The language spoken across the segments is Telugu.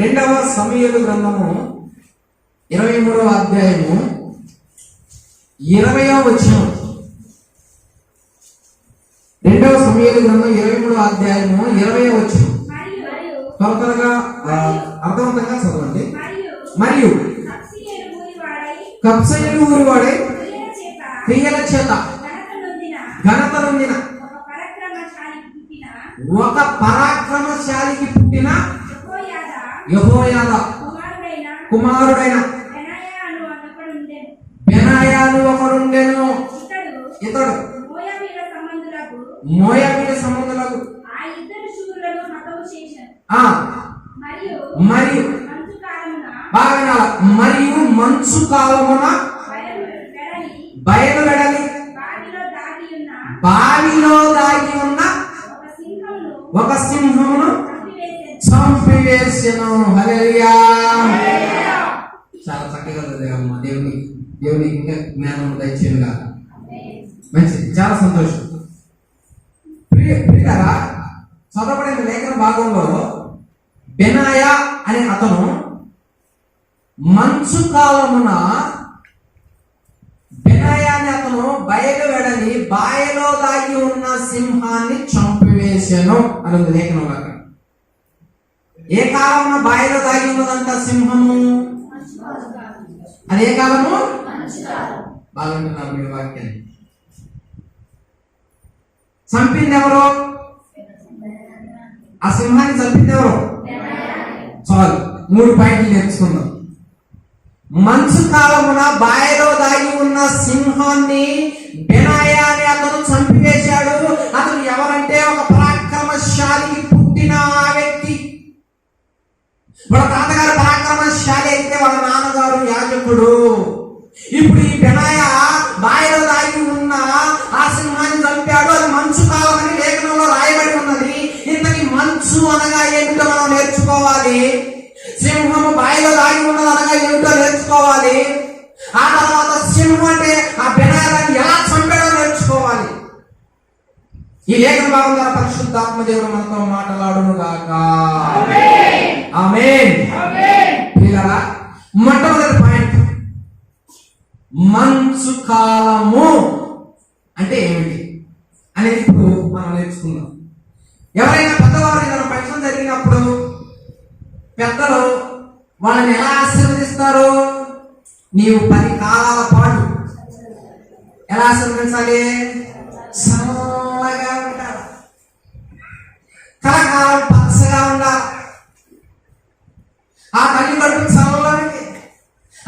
రెండవ సమూయేలు గ్రంథము 23వ అధ్యాయము 20వ వచనం. రెండవ సమూయేలు గ్రంథం 23వ అధ్యాయము 20వ వచనం. త్వరగా అర్థవంతంగా చదవండి. మరియు కబ్సయేలు ఊరివాడై క్రియల చేత ఘనత నొందిన ఒక పరాక్రమశాలికి పుట్టిన యెహోయాదా కుమారుడైన బెనాయా అను ఒకడుండెను. ఇతడు మోయాబీల సంబంధులకు మరియు మంచు కాలమున బయలువెడలి బావిలో దాగి ఉన్న ఒక సింహమును చంపివేసెను. హల్లెలూయా. చాలా చక్కగా చదివామమ్మా. దేవుని ఇంకా జ్ఞానం దయచేయనుగా. మంచిది, చాలా సంతోషం. ప్రియులారా, చదవబడిన లేఖన భాగంలో బెనాయా అనే అతను మంచు కాలమున బెనాయా అనే అతను బయలు వెడలి బాయలో దాగి ఉన్న సింహాన్ని చంపివేసెను అని ఉంది లేఖనంలో. ఏ కాలమున బాయలో దాగి ఉన్నదంట సింహము? అది ఏ కాలము? బాగుంటున్నారు మీ వాక్యాన్ని. చంపింది ఎవరు? ఆ సింహాన్ని చంపింది ఎవరు? చాలు, 3 పాయింట్లు నేర్చుకుందాం. మంచు కాలమున బాయలో దాగి ఉన్న సింహాన్ని బెనాయా అనే అతను చంపివేశాడు. అతను ఎవరంటే ఒక పరాక్రమశాలికి పుట్టిన ఆ వ్యక్తి. వాళ్ళ తాతగారు పరాక్రమశాలి అయితే వాళ్ళ నాన్నగారు యాజకుడు. ఇప్పుడు ఈ బెనాయా బాయలో దాగి ఉన్న ఆ సింహాన్ని చంపాడు. అది మంచు కాలం అని లేఖనంలో రాయబడి ఉన్నది. ఇంతకీ మంచు అనగా ఏమిటో మనం నేర్చుకోవాలి. సింహము బాయిలో దాగి ఉన్నది అనగా ఏమిటో నేర్చుకోవాలి. ఆ తర్వాత సింహం అంటే ఆ బెనాయాన్ని ఎలా చంపాడో నేర్చుకోవాలి. ఈ లేఖన భాగం ద్వారా పరిశుద్ధాత్మ దేవుడు మనతో మాట్లాడును గాక. ఆమేన్. పిల్లరా, మొట్టమొదటి పాయింట్, మంచు కాలము అంటే ఏమిటి అనేది ఇప్పుడు మనం నేర్చుకుందాం. ఎవరైనా పెద్దవారు ఏదైనా ఫంక్షన్ జరిగినప్పుడు పెద్దలు వాళ్ళని ఎలా ఆశీర్వదిస్తారు? నీవు 10 కాలాల పాటు ఎలా ఆశీర్వదించాలి? చల్లగా ఉండాలి, కలకాలం పచ్చగా ఉండాలి. ఆ తల్లి కడుపు చల్లనిది,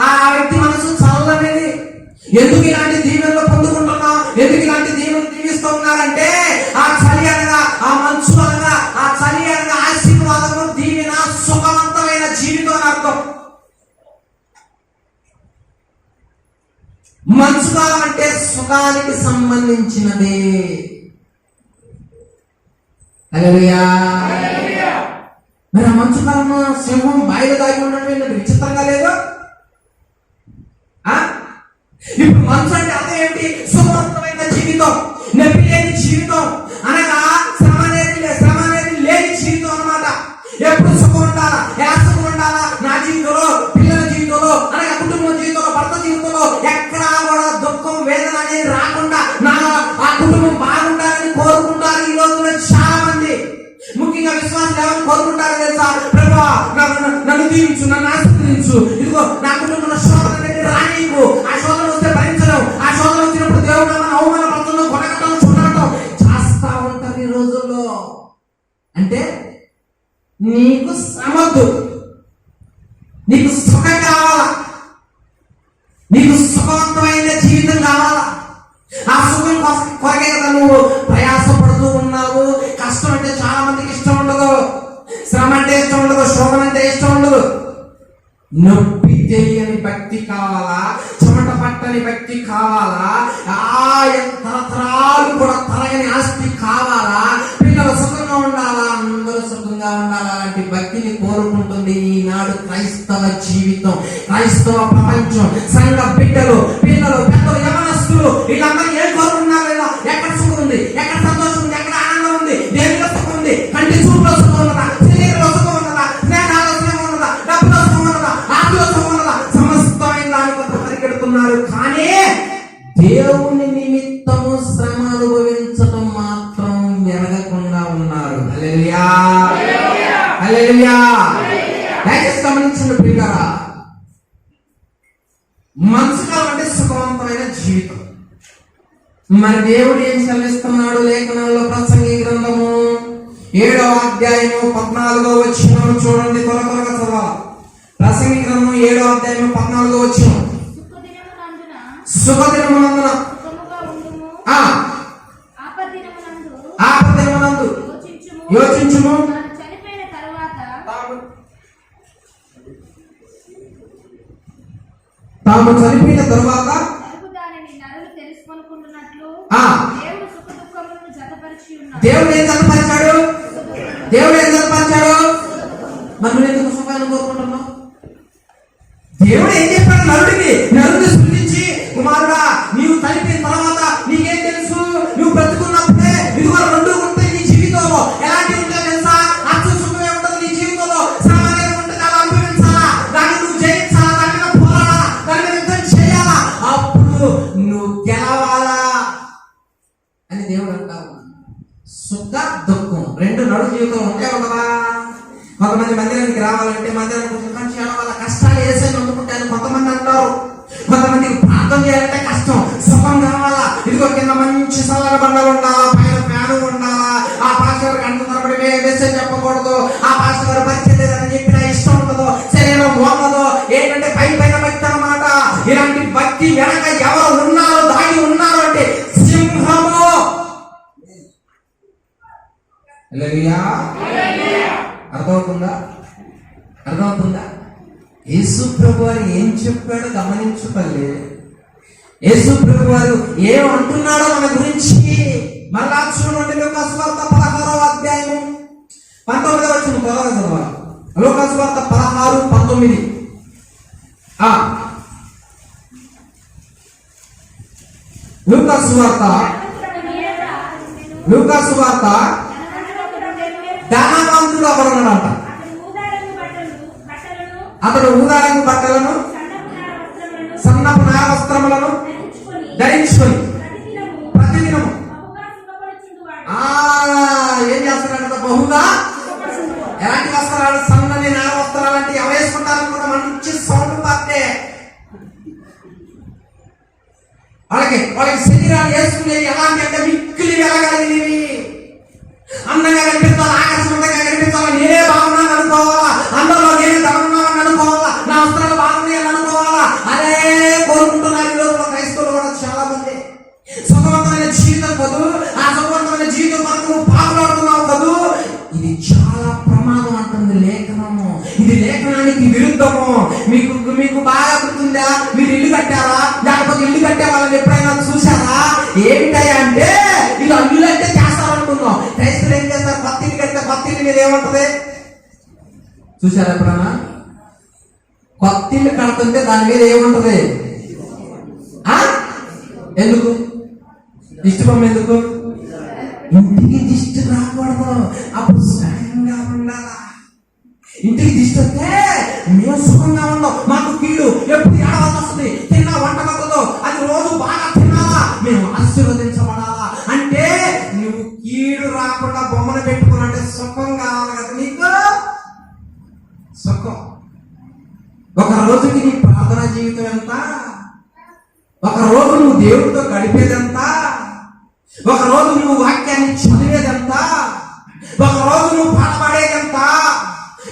ఆ వ్యక్తి మనసు చల్లనిది. ఎందుకు ఇలాంటి దీవెనలు పొందుకుంటున్నాం? ఎందుకు ఇలాంటి దీవెనలు దీవిస్తూ ఉన్నారంటే ఆ చలి అనగా, ఆ మంచు అనగా, ఆ చలి అనగా ఆశీర్వాదము, దీవెన, సుఖవంతమైన జీవితం అని అర్థం. మంచు కాలం అంటే సుఖానికి సంబంధించినది. హల్లెలూయా. మరి ఆ మంచు కాలంలో సింహం బాయిలో దాగి ఉండడం విచిత్రంగా లేదు? ఇప్పుడు మంచు అంటే అర్థం ఏంటి? సుఖవంతమైన జీవితం, నొప్పి లేని జీవితం అనగా శ్రమ అనేది లేని జీవితం అన్నమాట. ఎప్పుడు సుఖం ఉండాలా, ఎలా సుఖం ఉండాలా? నా జీవితంలో, పిల్లల జీవితంలో, అనగా కుటుంబ జీవితంలో, భర్త జీవితంలో ఎక్కడా కూడా దుఃఖం, వేదన అనేది రాకుండా ఆ కుటుంబం బాగుండాలని కోరుకుంటారు ఈ రోజున చాలా మంది. ముఖ్యంగా విశ్వాసం ఎవరు కోరుకుంటారు తెలుసా? ప్రభువా, నన్ను దీవించు, నన్ను ఆశీర్వదించు, ఇదిగో నా కుటుంబంలో శోధన అనేది రానీకు. ఆ శోధన వస్తే భరించడం, ఆ శోధన వచ్చినప్పుడు దేవుడు నన్ను అవమానపరచడం, కొనగటం, చూడటం చేస్తా ఉంటారు ఈ రోజుల్లో. అంటే నీకు శ్రమద్దు, నీకు సుఖం కావాలా, నీకు సుఖవంతమైన జీవితం కావాలా. ఆ సుఖం కొరకే కదా నువ్వు ప్రయాసపడుతూ ఉన్నావు. కష్టం అంటే చాలా మందికి ఇష్టం ఉండదు, శ్రమ అంటే ఇష్టం ఉండదు, శోభన అంటే ఇష్టం ఉండదు. నొప్పి తెలియని భక్తి కావాలా, చెమట పట్టని భక్తి కావాలా, తరతరాలు కూడా తరగని ఆస్తి కావాలా, పిల్లలు సుఖంగా ఉండాలా, అందరూ సుఖంగా ఉండాలా, అలాంటి భక్తిని కోరుకుంటుంది ఈనాడు క్రైస్తవ జీవితం, క్రైస్తవ ప్రపంచం. సంఘ బిడ్డలు, పిల్లలు, పెద్దలు, యవనస్తులు వీళ్ళందరూ ఏం కోరుకున్నారు? లేదా ఎక్కడ సుఖం ఉంది, ఎక్కడ సంతోషం ఉంది, ఎక్కడ ఆనందం ఉంది, దేనిలో సుఖం ఉంది? కంటి చూపులో సుఖం ఉన్నదా, శరీరంలో సుఖం ఉన్నదా, స్నేహాల సుఖం ఉన్నదా, దయచేసి గమనించండి ప్రియులారా, మనసుకాలం అంటే సుఖవంతమైన జీవితం. మరి దేవుడు ఏం సెలవిస్తున్నాడు లేఖనంలో? ప్రసంగి గ్రంథము 7వ అధ్యాయము 14వ వచనం చూడండి, త్వరగా చదవాలి. ప్రసంగి గ్రంథం 7వ అధ్యాయము 14వ వచనం. శుభదినమునందున ఆపదినమునందు యోచించుము, తాము చనిపోయిన తరువాత దేవుడు ఏం జతపరిచాడు? దేవుడు ఏం జతపరిచాడు? మనం ఎందుకు సుఖాన్ని కోరుకుంటున్నాం? దేవుడు ఏం చెప్పాడు నరుడికి? నరుడిని సృష్టించి, కుమారుడా నీవు చనిపోయిన తర్వాత నీకేం తెలుసు? నువ్వు బ్రతుకున్నప్పుడే ఇదిగో రెండు ఉంటాయి నీ జీవితంలో. ఎలాంటి ఉంటాయో తెలుసా? అచ్చు సుఖమే ఉంటుంది నీ జీవితంలో. సామాన్యంగా ఉంటుంది, అలా అనుభవించాలా, దాన్ని నువ్వు జయించాలా, దాని మీద పోరాడాలా, దాని మీద యుద్ధం చేయాలా, అప్పుడు నువ్వు గెలవాలా అని దేవుడు అంటావు. సుఖ దుఃఖం రెండు నడు జీవితంలో ఉంటే ఉండవా? కొంతమంది మందిరానికి రావాలంటే మందిరానికి సుఖం చేయడం వల్ల కష్టాలు వేసేది అందుకుంటాను కొంతమంది అంటారు. కొంతమందికి ప్రార్థన చేయాలంటే కష్టం, సుఖం కావాలా, ఇదిగో కింద మంచి సల్లర బండలు ఉండాలా, పైన ఫ్యాను ఉండాలా, ఆ పాస్టర్ గంట తరబడి మెసేజ్ చెప్పకూడదు, ఆ పాస్టర్ గారు పరిచయం లేదని చెప్పిన ఇష్టం ఉండదు, శరీరం పోగదు, ఏంటంటే పైన భక్తి అన్నమాట. ఇలాంటి భక్తి వెనక ఎవరు ఉన్నారు, దాగి ఉన్నారు అంటే సింహము. అర్థమవుతుందా? అర్థమవుతుందా? యేసు ప్రభు వారు ఏం చెప్పాడో గమనించుకోలే. యేసు ప్రభు వారు ఏమంటున్నాడో మన గురించి మళ్ళా చూడండి. లూకాసు వార్త 16వ అధ్యాయము 19వ వచనం త్వరగా చదవాలి. లూకాసు వార్త 16:19. లూకాసు వార్త ధనవంతుడు ఒకడు ఉన్నాడంట. అతడు ఊదారంగు బట్టలను సన్నపు నార వస్త్రములను ధరించుకొని ప్రతిదినము ఏం చేస్తున్నాడంట? బహుగా. ఎలాంటి వస్త్రాలు? సన్నని నార వస్త్రాలు. అంటే ఎవరు వేసుకుంటారని కూడా మంచి సౌండ్ పార్టే. వాళ్ళకి శరీరాలు వేసుకునే ఎలాంటి అంటే మిక్కిలి వెళ్ళగలిగినవి, అందంగా కనిపించాలి, ఆకర్షణగా కనిపించాలి, నేనే బాగున్నాను అనుకోవాలా, అందరిలో నేనే బాగున్నాను అనుకోవాలా, నా వస్త్రాలు బాగున్నాయని అనుకోవాలా, అదే కోరుకుంటున్నారు ఈ రోజుల్లో క్రైస్తవులు కూడా చాలా మంది. సుఖవంతమైన జీవితం కదూ, ఆ సుఖవంతమైన జీవితం వరకు నువ్వు పాల్గొడుతున్నావు కదూ, ఇది చాలా ప్రమాదం అంటుంది లేఖనము. ఇది లేఖనానికి విరుద్ధము. మీకు బాగా గుర్తుందా? మీరు ఇల్లు కట్టారా? లేకపోతే ఇల్లు కట్టే వాళ్ళని ఎప్పుడైనా చూసారా? ఏమిటాయా అంటే ఇలా ఇల్లు అంటే చేస్తారనుకున్నాం. క్రైస్తవులు ఏం చేస్తారు? కొత్త ఇల్లు కడితే కొత్త ఇల్లు మీద ఏముంటది చూసారా ఎప్పుడన్నా? కొత్త ఇల్లు కడుతుంటే దాని మీద ఏముంటది? ఎందుకు? ఇష్టం ఎందుకు? ఇంటికి దిష్టి రాకూడదు, అప్పుడు సుఖంగా ఉండాలా. ఇంటికి దిష్టి వస్తే మేము సుఖంగా ఉన్నాం, మాకు కీడు ఎప్పుడు ఏడవలసి వస్తుంది, తిన్న వంట పక్కదో అది రోజు బాగా తినాలా, మేము ఆశీర్వదించబడాలా. అంటే నువ్వు కీడు రాకుండా బొమ్మను పెట్టుకున్నట్టే సుఖం కావాలి కదా నీకు. సుఖం. ఒక రోజుకి నీ ప్రార్థనా జీవితం ఎంత? ఒక రోజు నువ్వు దేవుడితో గడిపేదంతా? ఒక రోజు నువ్వు వాక్యాన్ని చదివేదంతా? ఒక రోజు నువ్వు పాడబడేదంతా?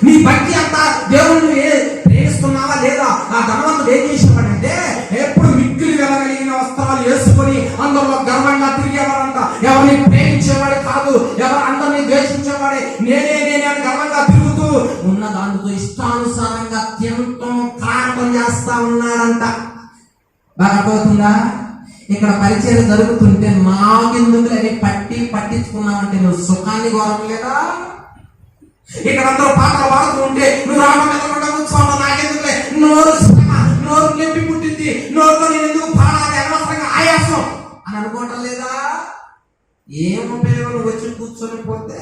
నీ భక్తి అంతా దేవుడిని ప్రేమిస్తున్నావా లేదా? ఆ ధనవంతుడు ఏం చేసేవాడంటే ఎప్పుడు మిక్కిలి వెళ్ళగలిగిన వస్త్రాలు వేసుకొని అందరిలో గర్వంగా తిరిగేవాడంట. ఎవరిని ప్రేమించేవాడు కాదు, ఎవరు అందరినీ ద్వేషించేవాడే. నేనే అని గర్వంగా తిరుగుతూ ఉన్న దాంతో ఇష్టానుసారంగా తినటం కారటం చేస్తా ఉన్నాడంట. బాగా అర్థమవుతుందా? ఇక్కడ పరిచయం జరుగుతుంటే మాకెందుకు అని పట్టించుకున్నావంటే నువ్వు సుఖాన్ని కోరలేదా? ఇక్కడ అందరూ పాటలు పాడుతూ ఉంటే నువ్వు రావడం కూర్చోవడం నాకెందుకులే, నోరు నోరు నొప్పి పుట్టింది, నోరుతో నేను ఎందుకు పాడాలి, అనవసరంగా ఆయాసం అని అనుకోవటం లేదా? ఏం ఉపయోగం వచ్చి కూర్చొని పోతే?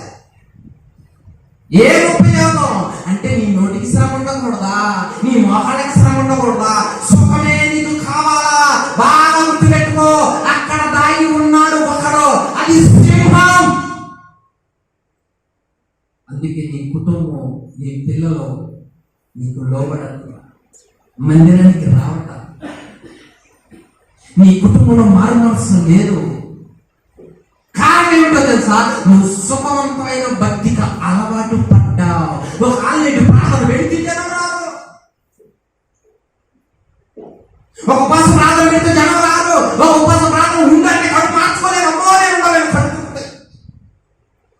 ఏం ఉపయోగం అంటే నీ నోటికి శ్రమ ఉండకూడదా, నీ మొహానికి శ్రమ ఉండకూడదా? సుఖమే నీకు కావాలా? బాగా గుర్తుపెట్టుకో, అక్కడ దాగి ఉన్నాడు ఒకడు, అది సింహం. అందుకే నీ కుటుంబం, నీ పిల్లలు పిల్లలు నీకు లోబడట, మందిరానికి రావట, నీ కుటుంబంలో మారుమనసు లేదు. కారణం ఏమిటో తెలుసా? నువ్వు సుఖవంతమైన భక్తికి అలవాటు పడ్డావు. ఒక ఆల్రెడీ ప్రార్థన పెడితే జనం రాదు, ఒక ఉపవాస ప్రార్థన పెడితే జనం రాదు, ఒక ఉపవాస ప్రార్థన ఉందంటే కడుపు మార్చుకోలేదు, అమ్మోనే ఉండలేదు.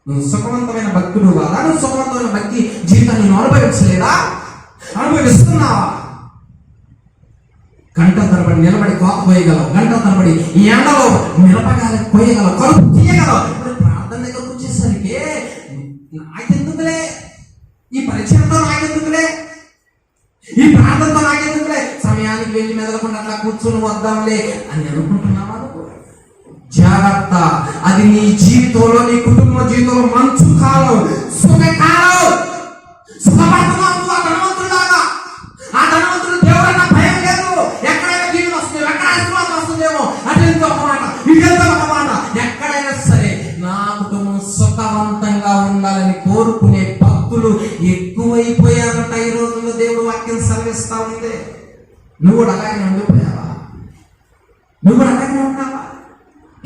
నువ్వు సుఖవంతమైన భక్తుడు కాదా? నువ్వు సుఖవంతమైన భక్తి జీవితాన్ని నువ్వు అనుభవించలేదా? అనుభవిస్తున్నావా? గంట తరబడి నిలబడి కోత పోయగలవు, గంట తరబడి ఈ ఎండలో మిరపకాయలు కోయగలవు, కలుపు తీయగలవు. ఇప్పుడు ప్రార్థన దగ్గరకు వచ్చేసరికి నాకెందుకులే, ఈ పరిచయంతో నాకెందుకులే, ఈ ప్రార్థనతో నాకెందుకులే, సమయానికి వెళ్ళి మెదలకుండా అట్లా కూర్చొని వద్దాంలే అని అనుకుంటున్నావా? జాగ్రత్త, అది నీ జీవితంలో, నీ కుటుంబ జీవితంలో మంచు కాలం, సుఖకాలం. సుఖపడుతున్నావు నువ్వు ఆ ధనవంతులాగా. ఆ ధనవంతుడు దేవుడన్న భయం లేదు. ఎక్కడైనా జీవితం వస్తుంది, ఎక్కడ ఆశీర్వాదం వస్తుందేమో, అటెంతో ఒక మాట, ఇటెంతో ఒక మాట. ఎక్కడైనా సరే నా కుటుంబం సుఖవంతంగా ఉండాలని కోరుకునే భక్తులు ఎక్కువైపోయారట ఈ రోజుల్లో. దేవుడు వాక్యం సెలవిస్తా ఉంది. నువ్వు కూడా అలాగే ఉండిపోయావా? నువ్వు కూడా అలాగే ఉన్నావా?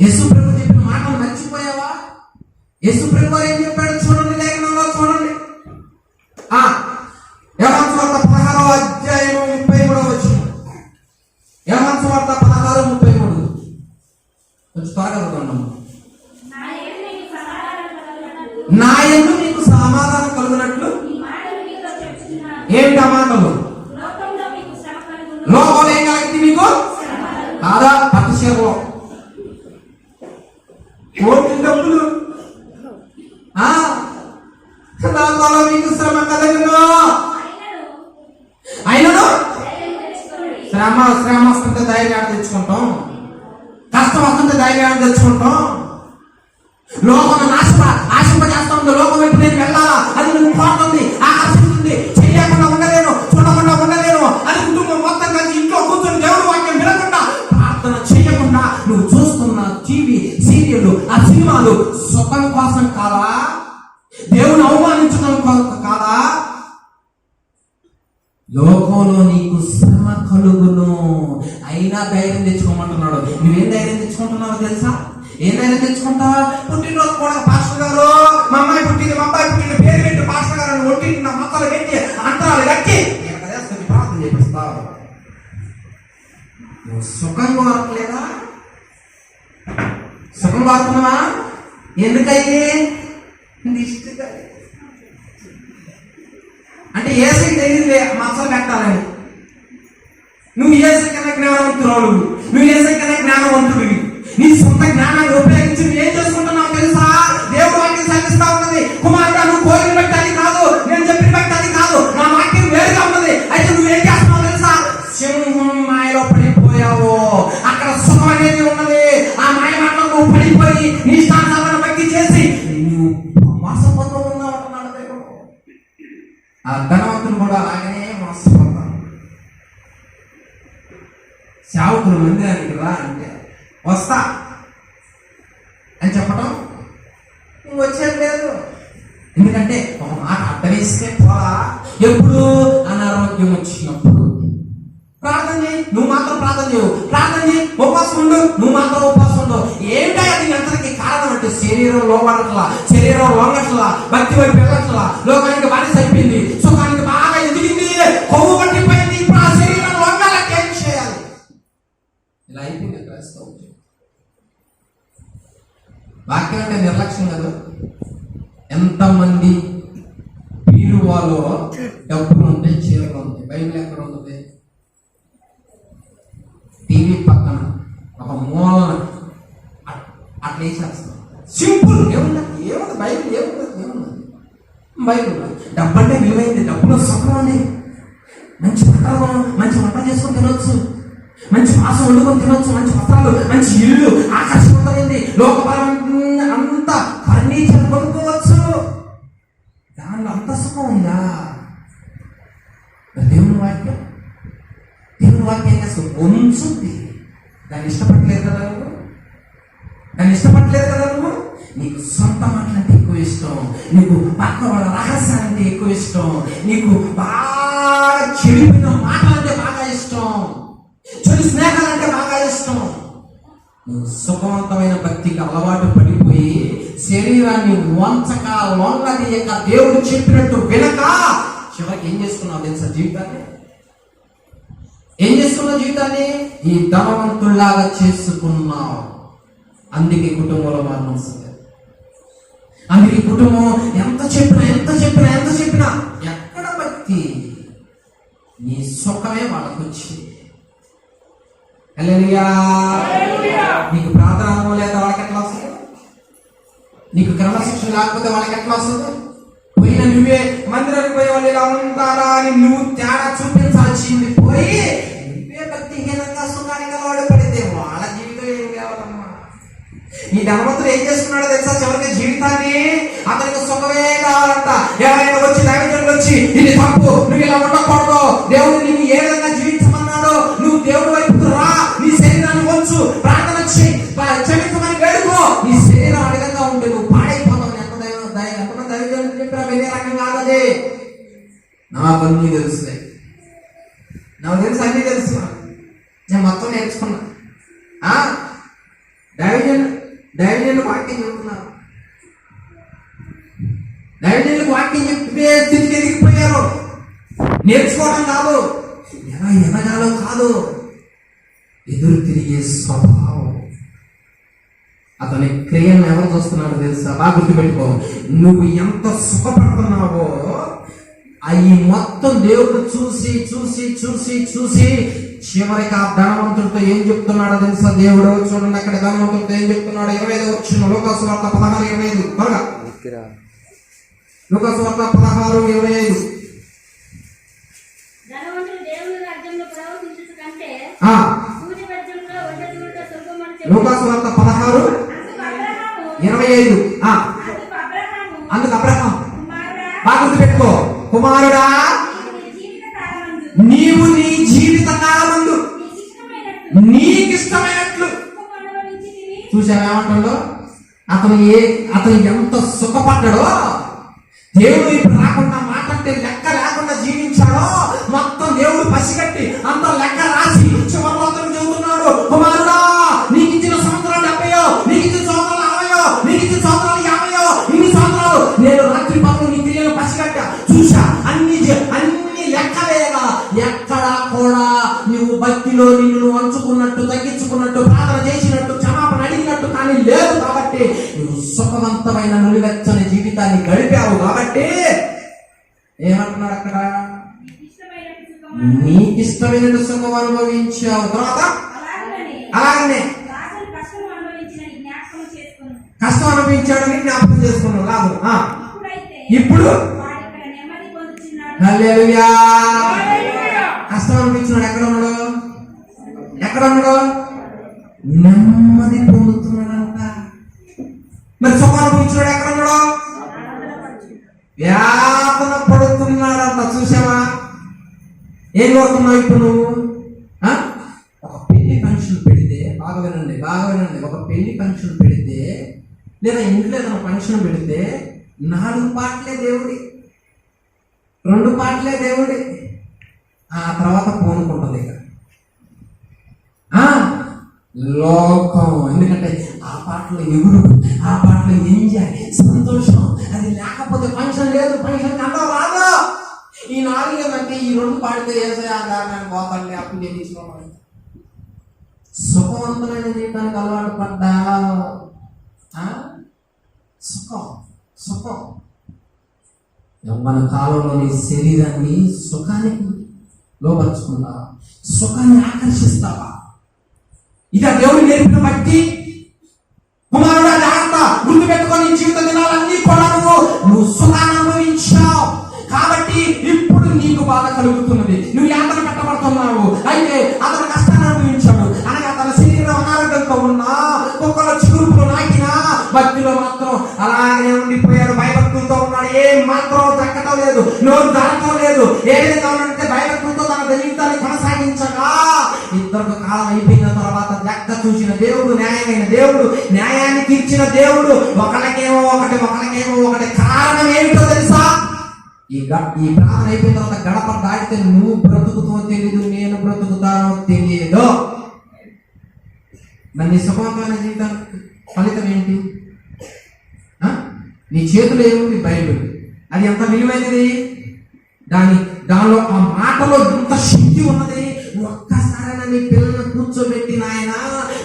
యేసు ప్రభు చెప్పిన మాటలు మర్చిపోయావా? యేసు ప్రభు ఏం చెప్పాడు చూడండి, లేఖనంలో చూడండి. యోహాను సువార్త 16వ అధ్యాయం 33వ వచనం. యోహాను సువార్త 16:33. కొంచెం త్వరగా చదవండి. నా యందు నీకు సమాధానం కలుగునట్లు. ఏమిటి ఆ మాటలు? లోకంలో ఏం కలిగింది మీకు? కాదా? పట్టుచీరలో కోటి డబ్బులు, లోకంలో మీకు శ్రమ కలుగును. అయినను శ్రమ వస్తుంటే ధైర్యాన్ని తెచ్చుకుంటాం, కష్టం వస్తుంటే ధైర్యాన్ని తెచ్చుకుంటాం. లోకం ఆశింపజేస్తా ఉంది. లోకం వైపు నేను వెళ్ళాలా, అది నువ్వు కోరుతుంది, ఆకర్షిస్తుంది. చేయకుండా ఉండలేను, చూడకుండా ఉండలేను. అది కుటుంబం మొత్తం కలిసి ఇంట్లో కూర్చొని దేవుడు వాక్యం వినకుండా, ప్రార్థన చేయకుండా నువ్వు చూస్తున్న టీవీ సీరియల్, ఆ సినిమాలు సుఖం కోసం కాదా? దేవుని అవమానించడం కాదా? లోకంలో నీకు శ్రమ కలుగును, అయినా ధైర్యం తెచ్చుకోమంటున్నాడు. నువ్వేం ధైర్యం తెచ్చుకుంటున్నావో తెలుసా? ఏం ధైర్యం తెచ్చుకుంటావు? పుట్టినరోజు కూడా పాస్టర్ గారు, మా అమ్మాయి పుట్టింది, మా అబ్బాయి పుట్టింది, పేరు పెట్టి పాస్టర్ గారు అని ఒట్టి నా మొక్కలు పెట్టి అంతరాలు కట్టి ప్రార్థన చేపిస్తావు. నువ్వు సుఖం కోరట్లేదా? సుఖం కోరుతున్నావా? ఎందుకయ్యి? అంటే ఏసై తెలియదులే మచ్చలు పెట్టాలని. నువ్వు ఏసై కన్నా జ్ఞానవంతురాలు, నువ్వు ఏసై కన్నా జ్ఞానవంతుడివి. నీ సొంత జ్ఞానాన్ని ఉపయోగించి నువ్వు ఏం చేసుకుంటున్నావు తెలుసా? దేవుడు వాక్యం చదివిస్తా ఉన్నది. కుమారుడు నువ్వు కోరిన బట్టి అది కాదు, నేను చెప్పిన బట్టి అది కాదు, నా వాక్యం వేరుగా ఉన్నది. అయితే నువ్వేం చేస్తున్నావు తెలుసా? సింహం మాయలో పడిపోయావు. అక్కడ సుఖం అనేది ఉన్నది. ఆ మాయ మాటలో నువ్వు పడిపోయి నీ స్థానాలను బట్టి చేసి నువ్వు మోసపోతూ ఉన్నావు అంటున్నాడు దేవుడు. ఆ ధనవంతులు కూడా అలాగనే మోసపోతాను. సేవకులు మందిరానికి రా అంటే వస్తా అని చెప్పడం నువ్వు వచ్చేది లేదు. ఎందుకంటే ఒక మాట అడ్డవేస్తే పోలా. ఎప్పుడు అనారోగ్యం వచ్చినప్పుడు ప్రార్థన చేయి, నువ్వు మాత్రం ప్రార్థన చేయవు. ప్రార్థన చేయి, ఉపవాసం ఉండు, నువ్వు మాత్రం ఉపవాసం ఉండవు. ఏంటో అది అంతరికి కారణం అంటే శరీరం లోపడట్లా, శరీరం లొంగట్లా, భక్తి వైపు వెళ్ళట్లా, లోకానికి బానిస అయిపోయింది, సుఖానికి బాగా ఎదిగింది, కొవ్వు పట్టిపోయింది. ఇప్పుడు ఆ శరీరం లొంగాలకి ఏం చేయాలి? ఇలా అయిపోయింది క్రైస్తవం. వాక్యం అంటే నిర్లక్ష్యం కదా. ఎంతమంది బీరువాలో డబ్బులు ఉంటాయి, చీరలు ఉంటాయి, బైబిల్ ఎక్కడ ఉంటుంది? టీవీ పక్కన ఒక మూలన అట్లా వేసేస్తాం. సింపుల్. ఏముంది బైబిల్? ఏముంది బైబిల్? డబ్బు అంటే విలువైంది, డబ్బులో సుఖం ఉంది. మంచి బట్టలు, మంచి వంట చేసుకొని తినొచ్చు, మంచి మాసం వండుకొని తినొచ్చు, మంచి వస్త్రాలు, మంచి ఇల్లు, ఆకర్షితమైంది, లోకపరమైన అంత ఫర్నిచర్ కొనుక్కోవచ్చు. దానిలో అంత సుఖం ఉందా? దేవుని వాక్యం ఉంచుద్ది. దాన్ని ఇష్టపడలేదు కదా నువ్వు, నీకు సొంత మాటలంటే ఎక్కువ ఇష్టం, నీకు పక్క వాళ్ళ రహస్యాలంటే ఎక్కువ ఇష్టం, ఇష్టం, నీకు బాగా చెడిపోయిన మాటలంటే బాగా ఇష్టం, చెడు స్నేహాలంటే బాగా ఇష్టం. నువ్వు సుఖవంతమైన భక్తికి అలవాటు పడిపోయి శరీరాన్ని వంచక లొంగదీయక దేవుడు చెప్పినట్టు వినక చివరికి ఏం చేసుకున్నావు తెలుసా? జీవితాన్ని ఏం చేసుకున్నావు? జీవితాన్ని ఈ ధనవంతుల్లాగా చేసుకున్నావు. అందుకే కుటుంబంలో మరణం వస్తుంది. అందుకే కుటుంబం ఎంత చెప్పినా ఎక్కడ భక్తి? నీ సుఖమే వాళ్ళకు వచ్చింది. హల్లెలూయా. నీకు ప్రార్థన అనుభవం లేదా వాళ్ళకి ఎట్లా వస్తుంది? నీకు క్రమశిక్షణ లేకపోతే వాళ్ళకి ఎట్లా వస్తుంది? పోయిన నువ్వే మందిరానికి పోయే వాళ్ళు ఇలా ఉంటారా అని నువ్వు తేడా చూపించాల్సింది పోయి నువ్వే భక్తిహీనంగా సుఖానికి అలవాటు పడితే వాళ్ళ జీవితం ఏం కావాలమ్మా? ఈ ధనవంతుడు ఏం చేసుకున్నాడో తెలుసా? చివరికి జీవితాన్ని అతనికి సుఖమే కావాలంట. ఎవరైనా వచ్చి దైవజనులు వచ్చి ఇది తప్పు, నువ్వు ఇలా ఉండకూడదు, దేవుడు నీకు ఏ విధంగా జీవించమన్నాడో నువ్వు దేవుడి వైపుకు రా, నీ శరీరాన్ని వంచు, ప్రార్థన చేయి, క్షమించమని వేడుకో, నీ శరీరం ఆ విధంగా ఉంటే నువ్వు పాడైపోతావు. ఎంతమంది దైవజనులు చెప్పినా వేరే రకం కాదది. నాకు అన్నీ తెలుస్తాయి, నాకు తెలుసు, అన్నీ తెలుసు, నేను మొత్తం నేర్చుకున్నా. దైవజనులు వాక్యం చెప్తున్నారు, దైవజనులకు వాక్యం చెప్పే స్థితికి ఎదిగిపోయారు. నేర్చుకోవడం కాదు, ఎలా ఎదగాలో కాదు, ఎదురు తిరిగే స్వభావం. అతని క్రియలను ఎవరు చూస్తున్నాడో తెలుసా? బాగా గుర్తుపెట్టుకో. నువ్వు ఎంత సుఖపడుతున్నావో అవి మొత్తం దేవుడు చూసి చూసి చూసి చూసి చివరికి ఆ ధనవంతుడితో ఏం చెప్తున్నాడో తెలుసా? దేవుడు చూడండి అక్కడ ధనవంతుడితో ఏం చెప్తున్నాడు? 25 వచ్చిన లోకాసు వార్త 16:25 త్వరగా. లోకాసు వార్త 16:25. లోకాసు వార్త 16:25. అందుకు అబ్రహాము, బాగా గుర్తుపెట్టుకో, కుమారుడా నీవు నీ జీవిత కాలమందు నీకిష్టమైనట్లు చూసావేమంటాడో? అతను ఎంత సుఖపడ్డాడో, దేవుడు ఇప్పుడు రాకుండా మాటంటే లెక్క లేకుండా జీవించాడో మొత్తం దేవుడు పసిగట్టి అంత లెక్క రాసి చివరిలో అతను చెబుతున్నాడు, కుమారుడా నీకు ఇచ్చిన సంవత్సరాలు 70, నీకు ఇచ్చిన సంవత్సరాలు 60, నీకు ఇచ్చిన సంవత్సరాలు 50, ఇన్ని సంవత్సరాలు నేను రాత్రి పనులు నీ క్రియలు పసిగట్టా, చూసా, అన్ని లెక్క వేయగా ఎక్కడా కూడా నువ్వు భక్తిలో నిన్ను వంచుకున్నట్టు, తగ్గించుకున్నట్టు, ప్రార్థన చేసినట్టు, క్షమాపణ అడిగినట్టు కానీ లేదు. కాబట్టి నువ్వు సుఖవంతమైన నులివెచ్చని జీవితాన్ని గడిపావు. కాబట్టి ఏమంటున్నాడు అక్కడ? నీకిష్టమైన సుఖం అనుభవించావు. తర్వాత అలాగనే కష్టం అనుభవించాడని జ్ఞాపకం చేసుకున్నావు. కాదు, ఇప్పుడు హల్లెలూయా. కష్టం అనిపించినాడు. ఎక్కడ ఉన్నాడు? నెమ్మది పొందుతున్నాడంట. మరి సుఖం అనిపించినాడు ఎక్కడ ఉన్నాడు? వ్యాపన పడుతున్నాడంట. చూసావా? ఏం కోరుతున్నావు ఇప్పుడు నువ్వు? ఒక పెళ్లి ఫంక్షన్ పెడితే, బాగా వినండి, ఒక పెళ్లి ఫంక్షన్ పెడితే లేదా ఇంట్లో ఏదైనా ఫంక్షన్ పెడితే 4 పాటలే దేవుడి, 2 పాటలే దేవుడి, ఆ తర్వాత పూనుకుంటుంది ఇక లోకం. ఎందుకంటే ఆ పాటలో ఎగురు, ఆ పాటలో ఎంజాయ్, సంతోషం. అది లేకపోతే ఫంక్షన్ లేదు, ఫంక్షన్ కంటే రాదు. ఈ 4 ఏమంటే ఈ 2 పాడితే వేసేయాలని పోతాను అప్పుడు నేను తీసుకోవాలి. సుఖవంతమైన జీవితానికి అలవాటు పడ్డా సుఖం యవ్వన కాలంలో నీ శరీరాన్ని సుఖానికి లోపరుచుకుంటావా? సుఖాన్ని ఆకర్షిస్తావా? ఇదా దేవుడు నేర్పిన బట్టి? కుమారుడా జాగ్రత్త, గుర్తు పెట్టుకొని జీవిత దినాలన్నీ కూడా నువ్వు సుఖాన్ని అనుభవించావు. కాబట్టి ఇప్పుడు నీకు బాధ కలుగుతున్నది, నువ్వు యాతన పెట్టబడుతున్నావు. అయితే అతను కష్టాన్ని అనుభవించాడు అనగా తన శరీరం అనారోగ్యంతో ఉన్నా, కుక్కల చిగురుపులు నాకినా భక్తిలో మాత్రం అలాగే ఉండిపోయాడు. భయభక్తులతో ఉన్నాడు, ఏం మాత్రం దక్కటం లేదు, నోరు దాటం లేదు. ఏ విధంగా ఉన్నాడంటే భయభక్తులతో తన జీవితాన్ని కొనసాగించగా ఇద్దరు కాలం అయిపోయిన తర్వాత లెక్క చూసిన దేవుడు, న్యాయమైన దేవుడు, న్యాయాన్ని తీర్చిన దేవుడు. ఒకళ్ళకేమో ఒకటి కారణం ఏమిటో తెలుసా? ఈ ప్రార్థన అయిపోయిన తర్వాత గడప దాటితే నువ్వు బ్రతుకుతో తెలియదు, నేను బ్రతుకుతానో తెలియదు. మరి నీ సుఖమైన జీవితానికి ఫలితం ఏంటి? నీ చేతులు ఏముంది? బైబిల్. అది ఎంత విలువైనది, దానిలో ఆ మాటలో ఎంత శక్తి ఉన్నది. ఒక్కసారైనా నీ పిల్లలను కూర్చోబెట్టి నాయన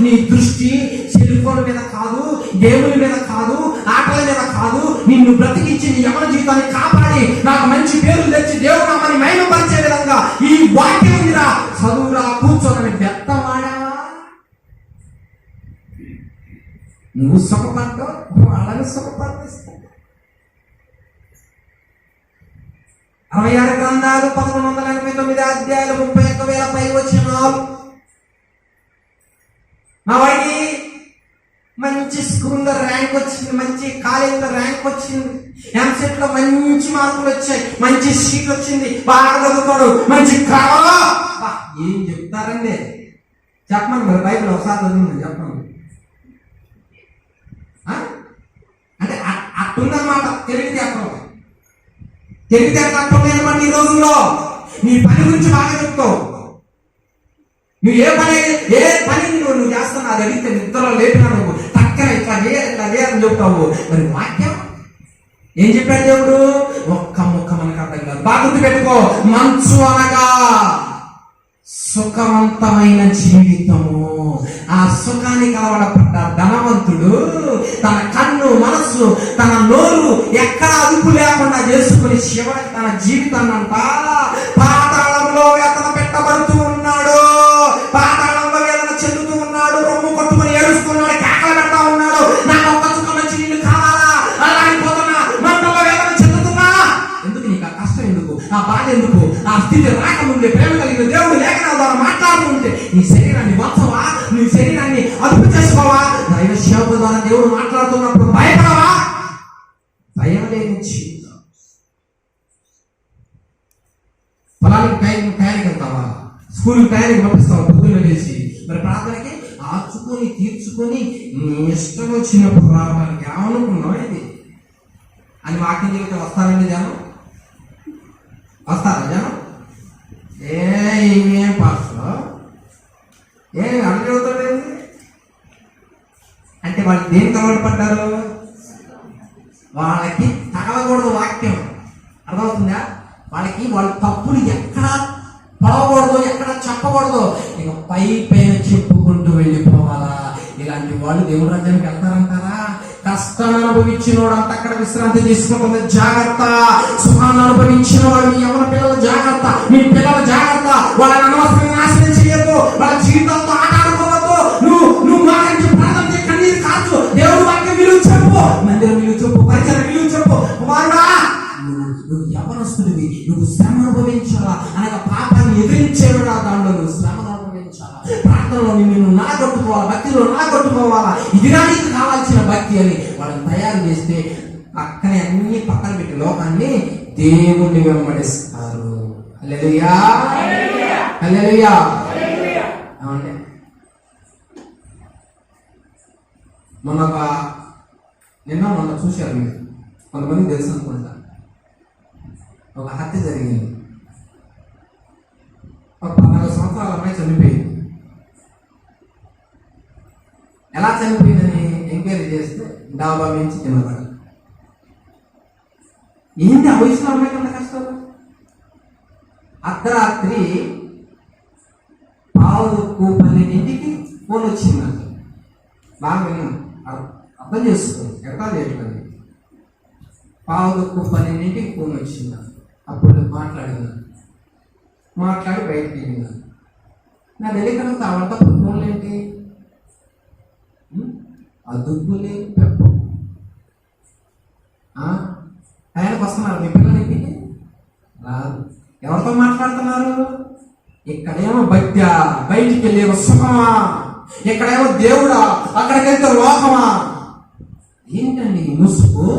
నీ దృష్టి సెల్ ఫోన్ మీద కాదు, గేముల మీద కాదు, ఆటల మీద కాదు, నిన్ను బ్రతికించి నీ యవన జీవితాన్ని కాపాడి నాకు మంచి పేరు తెచ్చి దేవుడు నామని మహిమపరిచే విధంగా ఈ వాక్యం ఉందిరా, చదువురా, కూర్చోనని వ్యక్తమాడావా? నువ్వు సుఖపడ్డావు, వాళ్ళని సుఖపడిస్తా. 66 గ్రంథాలు, 1189 అధ్యాయాలు, 31,000 పై వచనాలు. మా వాడికి మంచి స్కూల్లో ర్యాంక్ వచ్చింది, మంచి కాలేజీలో ర్యాంక్ వచ్చింది, ఎంసెట్ లో మంచి మార్కులు వచ్చాయి, మంచి సీట్ వచ్చింది, బాగా చదువుతాడు, మంచి కావాలా. ఏం చెప్తారండి? చెప్పమని మరి బైబిల్ ఒకసారి చదివింది చెప్పమని. అంటే అట్టుందన్నమాట తెలివితే అట్టుందన్నమాట. ఈ రోజుల్లో నీ పని గురించి బాగా చెప్తావు. నువ్వు ఏ పని నువ్వు చేస్తావు, అది అడిగితే నిద్రలో లేపినా నువ్వు టక్కన ఇట్లా చేయాలని చెప్తావు. మరి వాక్యం ఏం చెప్పాడు దేవుడు? ఒక్క ముక్క మనకు అర్థం కాదు. బాగా గుర్తు పెట్టుకో, మంచు అనగా సుఖవంతమైన జీవితము. ఆ సుఖానికి అలవాటపడ్డ ధనవంతుడు తన కన్ను, మనస్సు, తన నోరు ఎక్కడ అదుపు లేకుండా చేసుకుని చివరికి తన జీవితాన్ని అంతా పాతాళంలో వేతన పెట్టబడుతూ ఉన్నాడు. పాతాళంలో వేదన చెందుతూ ఉన్నాడు, రొమ్ము కొట్టుకుని ఏడుస్తున్నాడు, కేకలు పెడతా ఉన్నాడు. నాకు ఒక్క చుక్క మంచి నీళ్ళు కావాలా, అలా అయిపోతున్నా, మంటలో వేదన చెందుతున్నా. ఎందుకు నీకు ఆ కష్టం? ఎందుకు ఆ బాధ? ఎందుకు ఆ స్థితి రాకముందే ప్రేమ కలిగిన దేవుడు లేఖనాల ద్వారా మాట్లాడుతూ ఉంటే నీ శరీరాన్ని వంచవా? నీ శరీరాన్ని అదుపు చేసుకోవా? దైవ సేవకుల ద్వారా దేవుడు మాట్లాడుతున్నప్పుడు భయపడవా? భయం లేని జీవితం. పొలానికి టైంకి వెళ్తావా? స్కూల్కి టైంకి పంపిస్తావా? పొద్దున్న లేచి మరి ప్రార్థనకి ఆచుకొని తీర్చుకొని నీ ఇష్టం వచ్చినప్పుడు రావడానికి ఏమనుకున్నావు? ఇది అని వాక్యం చెబితే వస్తారండి జనం? వస్తారా జనం? ఏం పాస్టర్ అడుగుతాడేంది అంటే వాళ్ళు దేనికి అలవాటు పడ్డారు? వాళ్ళకి తగలకూడదు వాక్యం. అర్థమవుతుందా? వాళ్ళ తప్పులు ఎక్కడ పడకూడదు, ఎక్కడ చెప్పకూడదు, ఇక పైన చెప్పుకుంటూ వెళ్ళిపోవాలా. ఇలాంటి వాళ్ళు దేవుడి రాజ్యానికి వెళ్తారంటారా? కష్టాన్ని అనుభవించిన వాడు అంత అక్కడ విశ్రాంతి తీసుకుంటుంది. జాగ్రత్త. సుఖాన్ని అనుభవించిన వాడు మీ యవన పిల్లల జాగ్రత్త, మీ పిల్లల జాగ్రత్త. వాళ్ళని అనవసరంగా నాశనం చేయొద్దు, వాళ్ళ జీవితంతో ఆట ఆడుకోవద్దు. నువ్వు మారించి ప్రార్థన కన్నీరు కాదు. దేవుడు వాక్యం విలువ చెప్పు, మందిరం విలువ చెప్పు, పరిచయం విలువ చెప్పు. కుమారుడా, నువ్వు యవనస్తుడివి, నువ్వు శ్రమ అనుభవించాలా అనగా పాపాన్ని ఎదిరించేవాడు. దాంట్లో నువ్వు శ్రమను అనుభవించాలా, ప్రార్థనలో నిన్ను నాగొట్టుకోవాలా, భక్తిలో నాగొట్టుకోవాలా. ఇది నీకు కావాల్సిన భక్తి అని వాళ్ళని తయారు చేస్తే పక్కనే అన్ని పక్కన పెట్టి లోకాన్ని దేవుణ్ణి వెంబడిస్తారు. హల్లెలూయా, హల్లెలూయా. అవునండి. మొన్న చూశారు మీరు, కొంతమంది తెలుసు అనుకుంటా. ఒక హత్య జరిగింది. ఒక 14 సంవత్సరాల అమ్మాయి చనిపోయింది. ఎలా చనిపోయిందని ఎంక్వైరీ చేస్తే డాబా మించి తినబడి. ఏంటి ఆ వయసులో అమ్మాయికి అంత కష్టాలు? అర్ధరాత్రి 12:12 ఫోన్ వచ్చిందంట. బాగా విన్నాం, అర్థం చేసుకోండి, ఎట్లా చేయకండి. 12:12 ఫోన్ వచ్చిందా? అప్పుడు మాట్లాడి బయటకు వెళ్ళిందా? నా తెలియక తర్వాత ఫోన్లు ఏంటి? అదుపులే పెప్ప. ఆయనకు వస్తున్నారు మీ పిల్లలకి రాదు. ఎవరితో మాట్లాడుతున్నారు? ఇక్కడేమో భక్త్య, బయటికి వెళ్ళేమో సుఖమా, ఇక్కడేమో దేవుడా, అక్కడికి వెళ్తే లోకమా. ఏంటండి ముసుగు?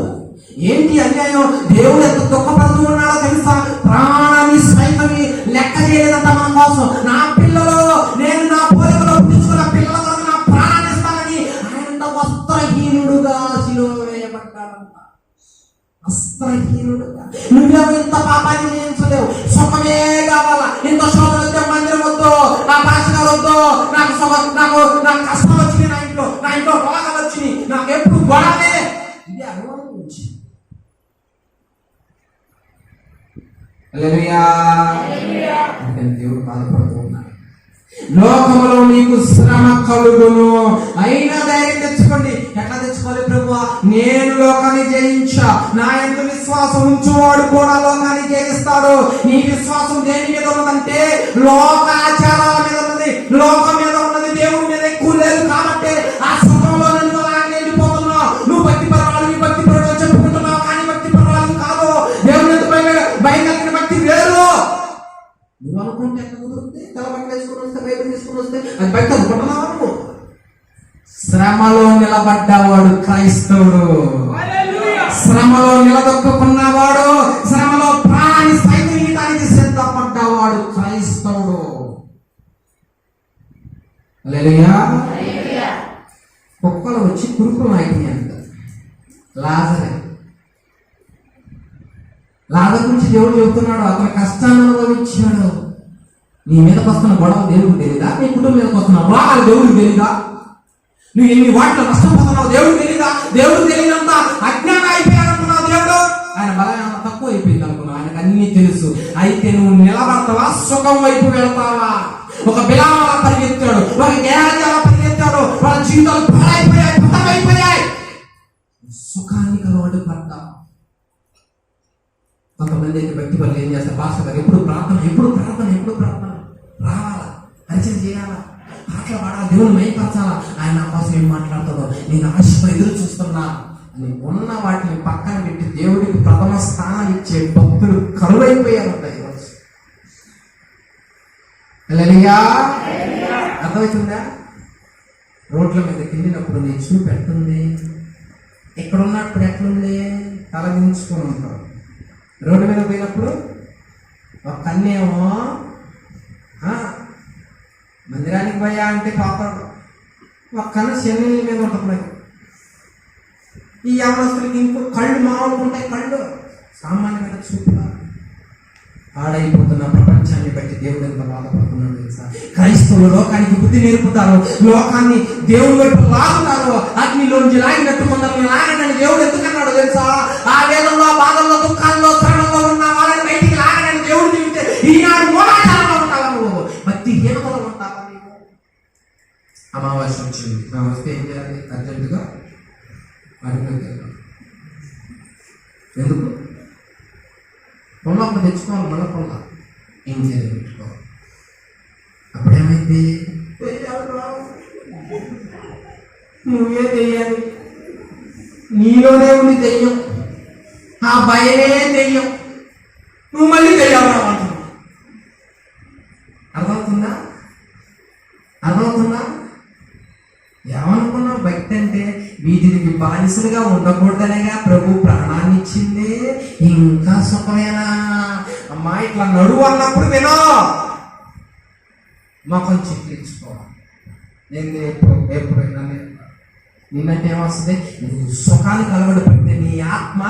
ఏంటి అన్యాయం? దేవుడు ఎంత దుఃఖపడుతూ ఉన్నాడో తెలుసా? ప్రాణాన్ని సైతాన్ని లెక్క చేయలేదంట మన కోసం. నా పిల్లలు, నేను నా పోలికలో పుట్టించుకున్న పిల్లల కోసం నా ప్రాణాన్ని ఇస్తానని ఆయన వస్త్రహీనుడుగా శిలువ వేయబడ్డాడంట. వస్త్రహీనుడుగా. నువ్వేమో ఇంత పాపాన్ని చేయించలేవు, సుఖమే కావాలా. ఇంత శోధన వస్తే మందిరం వద్దు, నా భాషగా వద్దు, నాకు సుఖం, నాకు కష్టం వచ్చింది, నా ఇంట్లో రోగాలు వచ్చినాయి, నాకు ఎప్పుడు గొడవలే. ఇది అనుభవం నుంచి దేవుడు బాధపడుతూ ఉన్నాడు. లోకములో మీకు శ్రమ కలుగును, అయినా ధైర్యం తెచ్చుకోండి. ఎట్లా తెచ్చుకోవాలి ప్రభువా? నేను లోకాన్ని జయించా, నా యందు విశ్వాసం ఉంచువాడు కూడా లోకాన్ని జయిస్తాడు. నీ విశ్వాసం దేని మీద ఉన్నదంటే లోకాచారాల మీద ఉన్నది, లోకం మీద ఉన్నది, దేవుడి మీద ఎక్కువ లేదు. కాబట్టి ఆ సుఖంలో నువ్వు అలాగే వెళ్ళిపోతున్నావు. నువ్వు భక్తి పర్వాలు, నీ భక్తి పర్వాలు చెప్పుకుంటున్నావు, కానీ భక్తి పర్వాలు కాదు. దేవుని భయం కలిగిన భక్తి వేరు. నువ్వు అనుకుంటే ఎట్లా కుదురుతుంది? తలబట్టి వేసుకుని వస్తే, బైబిల్ తీసుకుని వస్తే అది బయట అనుకుంటున్నావు అనుకో. శ్రమలో నిలబడ్డవాడు క్రైస్తవుడు. శ్రమలో నిలదొక్కున్నవాడు, శ్రమలో ప్రాణాన్ని సైతం సిద్ధపడ్డవాడు క్రైస్తవుడు. హల్లెలూయా. కుక్కలు వచ్చి కురుకులు అయిపోయి అంట. లాజరు గురించి దేవుడు చెబుతున్నాడు, అతను కష్టాన్ని అనుభవించాడు. నీ మీదకి వస్తున్న గొడవ దేవుడికి తెలీదా? నీ కుటుంబం మీదకి వస్తున్న రోగాలు దేవుడికి తెలీదా? నువ్వు ఎన్ని వాటిలో నష్టపోతున్నావు దేవుడికి తెలీదా? దేవుడికి తెలియనంత అజ్ఞానం అయిపోయాడనుకున్నావు దేవుడు. ఆయన బలం తక్కువ అయిపోయింది అనుకున్నావు, ఆయనకు అన్ని తెలుసు. అయితే నువ్వు నిలబడతావా, సుఖం వైపు వెళ్తావా? ఒక బిలాల పరిగెత్తాడు, ఒక గేయాల పరిగెత్తాడు, వాళ్ళ జీవితాలు పాడైపోయాయి, పతమైపోయాయి. సుఖానికి అలవాటు పడ్డావు. కొంతమంది అయితే భక్తి పనులు ఏం చేస్తారు? పాస్టర్ గారు ఎప్పుడు ప్రార్థన రావాలా, పరిచయం చేయాలా, పాటలు పాడాలి, దేవుని మైపరచాలా, ఆయన నా కోసం ఏం మాట్లాడుతుందో నేను ఆశతో ఎదురు చూస్తున్నా అని ఉన్న వాటిని పక్కన పెట్టి దేవుడికి ప్రథమ స్థానం ఇచ్చే భక్తులు కరువైపోయారు. అర్థమవుతుందా? రోడ్ల మీద కిందినప్పుడు నీ చూపు ఎట్లుంది? ఇక్కడ ఉన్నప్పుడు ఎట్లుంది? తలదించుకొని ఉంటావు. రోడ్డు మీద పోయినప్పుడు ఒక కన్నేమో మందిరానికి పోయా అంటే పాపడు, ఒక కన్ను శని మీద ఉంటుంది. ఈ యవనస్తులకి ఇంకో కళ్ళు మామూలుగా ఉంటాయి, కళ్ళు సామాన్యమైన చూపులా. పాడైపోతున్న ప్రపంచాన్ని బట్టి దేవుడు ఎంత బాధపడుతున్నాడు తెలుసా? క్రైస్తవులు లోకానికి బుద్ధి నేర్పుతారు, లోకాన్ని దేవుడి వైపు లాగుతారు. అగ్నిలోంచి లాగినట్టు కొందరిని లాగనని దేవుడు ఎందుకన్నాడు తెలుసా? ఆ వేదంలో, బాధల్లో, దుఃఖాల్లో, శ్రమంలో ఉన్న వాళ్ళని బయటికి లాగనని దేవుడు చెబితే ఈనాడు మూలాచారంలో ఉంటావా నువ్వు? భక్తి హీనతలో ఉంటావా నీవు? అమావాస్య వచ్చింది, వస్తే ఏం చేయాలి? అర్జెంటుగా అడుగుతుంది. ఎందుకు? పొలం తెచ్చుకోవాలి, మళ్ళీ పొలం ఏం చేయాలి? పెట్టుకోవాలి. అప్పుడేమైంది? నువ్వే తెయ్యాలి, నీలోనే ఉంది దెయ్యం, ఆ భయమే దెయ్యం, నువ్వు మళ్ళీ దెయ్యాలి అంటున్నావు. అర్థమవుతుందా? ఏమనుకున్నావు? భక్తి అంటే వీటికి బానిసలుగా ఉండకూడదనేగా ప్రభు ప్రాణాన్ని ఇచ్చింది. ఇంకా సుఖమేనా అమ్మా? ఇట్లా నడువు అన్నప్పుడు వినో, మొఖం చిట్లించుకోవాలి. నేను ఎప్పుడైనా నిన్నట్టు ఏమొస్తుంది? నువ్వు సుఖానికి అలవాటు పడితే నీ ఆత్మ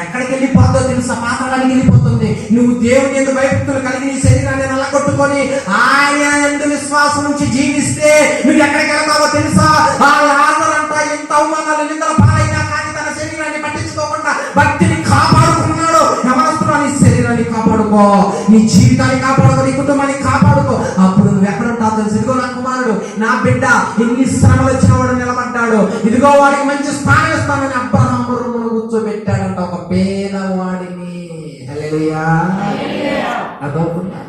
ఎక్కడికి వెళ్ళిపోతుందో తెలుసా? పాతాళానికి వెళ్ళిపోతుంది. నువ్వు దేవుని యొక్క భయభక్తులు కలిగి నీ శరీరాన్ని నల్లగొట్టుకొని ఆయన యందు విశ్వాసం నుంచి జీవిస్తే నువ్వు ఎక్కడికి వెళ్తావో తెలుసా? ఆ లాజరు అంట ఎంత అవమానాలు, నిందల పాలైనా కానీ తన శరీరాన్ని పట్టించుకోకుండా భక్తిని కాపాడుకున్నాడు. యవనస్తుడు, నీ శరీరాన్ని కాపాడుకో, నీ జీవితాన్ని కాపాడుకో, నీ కుటుంబాన్ని కాపాడుకో. అప్పుడు నువ్వు ఎక్కడుంటావు తెలుసు? ఇదిగో నా కుమారుడు, నా బిడ్డ ఎన్ని శ్రమలు వచ్చిన వాడు నిలబడ్డాడు, ఇదిగో వాడికి మంచి స్థానం ఇస్తానని అబ్రహాము రొమ్మున కూర్చోబెట్టాడంట ఒక పేదవాడిని. హల్లెలూయా. అదవుతుందా?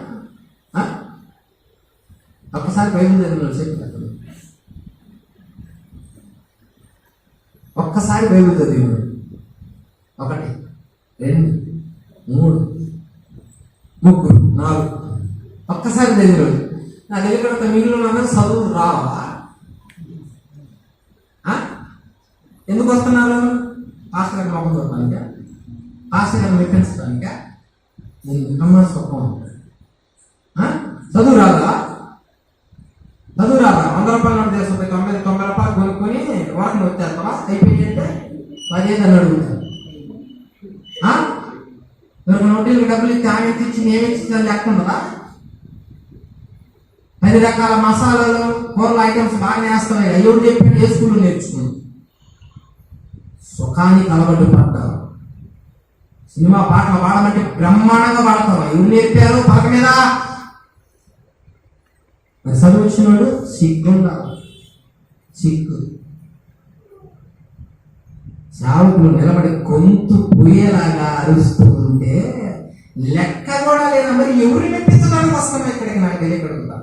ఒక్కసారి బైబిల్ చదివిన చెప్పారు, ఒక్కసారి బైబిల్ చదివాడు. 1 2 3 4 ఒక్కసారి చదివాడు. నా దగ్గర మిగిలిన చదువు రావా? ఎందుకు వస్తున్నారు? పాస్టర్ గారిని మొక్కలు చూడటానిక? పాస్టర్ గారిని మెప్పించడానిక? ఎందుకమ్మా సుఖం? చదువు రాదా? 100 రూపాయలు నోటు చేస్తుంది, 90 రూపాయలు కొనుక్కొని వాటిని వచ్చేస్తావా? అయిపోయి అంటే 10 అని అడుగుతారు. చెల్లెలకి డబ్బులు ఇచ్చి ఆమె ఇచ్చి ఏమి ఇచ్చిందని లెక్క ఉండదా? 10 రకాల మసాలాలు కూరల ఐటమ్స్ బాగానే వేస్తున్నాయి. ఎవరు చెప్పాడు? ఏ స్కూల్లో నేర్చుకున్నాం. సుఖానికి అలవాటు పడ్డారు. సినిమా పాటలు పాడమంటే బ్రహ్మాండంగా పాడతారు. ఎవరు నేర్పారు? పలక మీద చదువు వచ్చినాడు సిగ్గుండాలి. సిగ్గు చావుకులు నిలబడి గొంతు పోయేలాగా అరుస్తూ ఉంటే లెక్క కూడా లేదా? మరి ఎవరిని మెప్పించడానికి వస్తున్నావు ఇక్కడికి? నాకు తెలియకడుగుతా.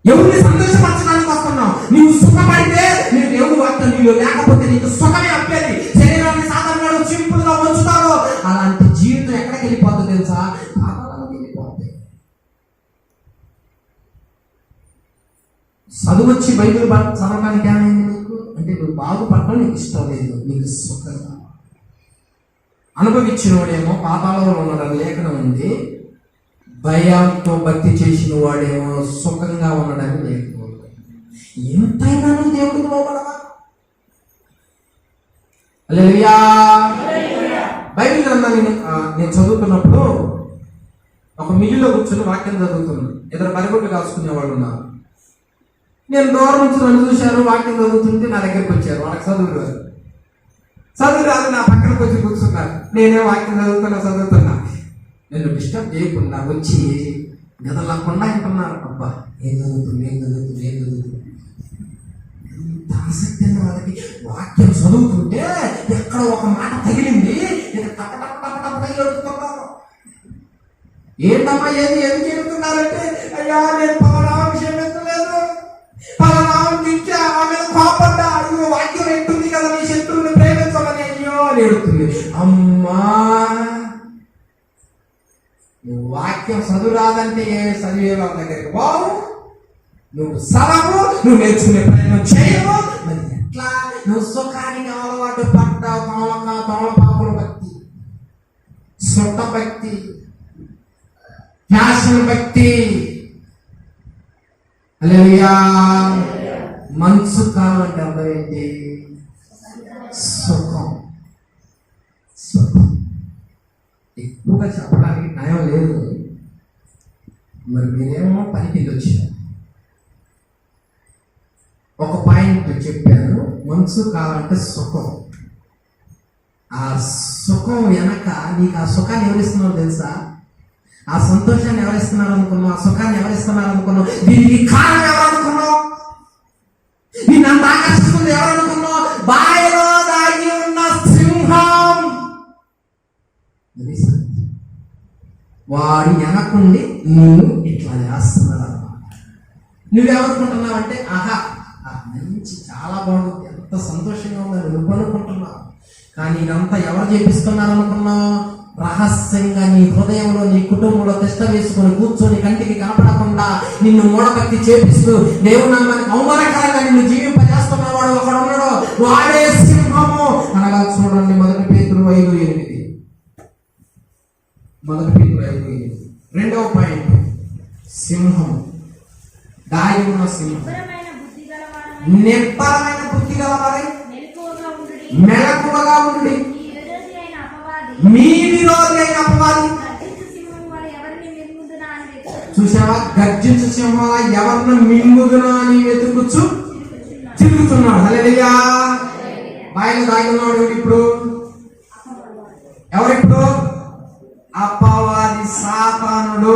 ఎవరిని సంతోషపరచడానికి వస్తున్నావు? నీవు సుఖపడితే నీకు దేవుడు వాక్యం నీళ్ళు లేకపోతే నీకు సుఖమే అప్పేది. శరీరాన్ని సాధారణంగా సింపుల్ గా ఉంచుతారో అలాంటి జీవితం ఎక్కడికి వెళ్ళిపోతుంది తెలుసా? పాతాళానికి వెళ్ళిపోతుంది. చదువు వచ్చి బైబిల్ చదవడానికి ఏమైంది నీకు అంటే నువ్వు బాగుపడటం నీకు ఇష్టం లేదు, నీకు సుఖంగా. అనుభవించిన వాడేమో పాతాళంలో ఉన్నాడని లేఖనం ఉంది, భయంతో భక్తి చేసిన వాడేమో సుఖంగా ఉండడానికి లేకపోతే. ఎంతైనా దేవుడికి లోపడవా? హల్లెలూయా. బైబిల్ గ్రంథాన్ని నేను చదువుతున్నప్పుడు ఒక మిల్లులో కూర్చొని వాక్యం చదువుతున్నాను. ఇద్దరు పరిగొడ్లు కాల్చుకునే వాళ్ళు ఉన్నారు. నేను దూరం నుంచి నన్ను చూశారు, వాక్యం చదువుతుంటే నా దగ్గరికి వచ్చారు. వాళ్ళకి చదువు రాదు, నా పక్కనకు వచ్చి కూర్చున్నారు. నేనే వాక్యం చదువుతున్నా. నేను డిస్టర్బ్ చేయకుండా వచ్చి నిద్రలేకుండా అంటున్నారు. అబ్బా ఏం చదువుతుంది ఎంత ఆసక్తి అండి వాళ్ళకి. వాక్యం చదువుతుంటే ఎక్కడ ఒక మాట తగిలింది, ఏడుతున్నారు. ఏంటమ్మా ఏం చెబుతున్నారంటే, అయ్యా నేను పలానా విషయం ఎత్తలేదు, పలానా నుంచి ఆమె కోపడ్డా, అయ్యో వాక్యం ఎట్టుంది కదా నీ శత్రువుని ప్రేమించమని అయ్యో అని ఏడుతుంది. అమ్మా నువ్వు వాక్యం చదువు రాదంటే ఏ చదివే వాళ్ళ దగ్గరికి బావు, నువ్వు చదవు, నువ్వు నేర్చుకునే ప్రయత్నం చేయవు. మరి ఎట్లా? నువ్వు సుఖానికి అలవాటు పడ్డావు. తోమపాకుల భక్తి, సొట్ట భక్తి, ఫ్యాషన్ భక్తి. హల్లెలూయా. మంచు కాలం అంటే అర్థం ఏంటి? సుఖం. ఎక్కువగా చెప్పడానికి న్యాయం లేదు. మరి మీరేమో పనికి వచ్చారు. ఒక పాయింట్ చెప్పాను, మంచు కావాలంటే సుఖం. ఆ సుఖం వెనక నీకు ఆ సుఖాన్ని ఎవరిస్తున్నారో తెలుసా? ఆ సంతోషాన్ని ఎవరిస్తున్నారు అనుకున్నావు? ఆ సుఖాన్ని ఎవరిస్తున్నారు అనుకున్నావు? దీనికి కారణం ఎవరనుకున్నావు? నిన్ను అంత ఆకర్షిస్తుంది ఎవరనుకున్నావు? బాయిలో దాగి ఉన్న సింహం. వాడి వెనకుండి నువ్వు ఇట్లా చేస్తున్నాడు అన్నమాట. నువ్వేమనుకుంటున్నావు అంటే, ఆహా మంచి చాలా బాగుంది, ఎంత సంతోషంగా ఉందని నువ్వు అనుకుంటున్నావు. కానీ ఇదంతా ఎవరు చేపిస్తున్నారు అనుకున్నావు? రహస్యంగా నీ హృదయంలో నీ కుటుంబంలో తిష్ట వేసుకొని కూర్చొని కంటికి కనపడకుండా నిన్ను మూఢభక్తి చేపిస్తూ దేవుని నామానికి అవమానకరంగా నిన్ను జీవింపజేస్తున్న వాడు ఒకడు ఉన్నాడు. వాడే సింహము అనగా చూడండి, 1 పేతురు 5:8. 1 పేతురు 5:8. రెండవ పాయింట్, సింహం, దాగి ఉన్న సింహం. నిబ్బరమైన బుద్ధి గలవారై మెలకువగా ఉండి మీ విరోధి అయిన అపవాది. చూసావా? గర్జించు సింహం ఎవరిని మింగుదునా అని వెతుకుచు తిరుగుతున్నాడు. హల్లెలూయా. బాయిలో దాగి ఉన్నాడు ఇప్పుడు ఎవరిప్పుడు? అపవాది, సాతానుడు.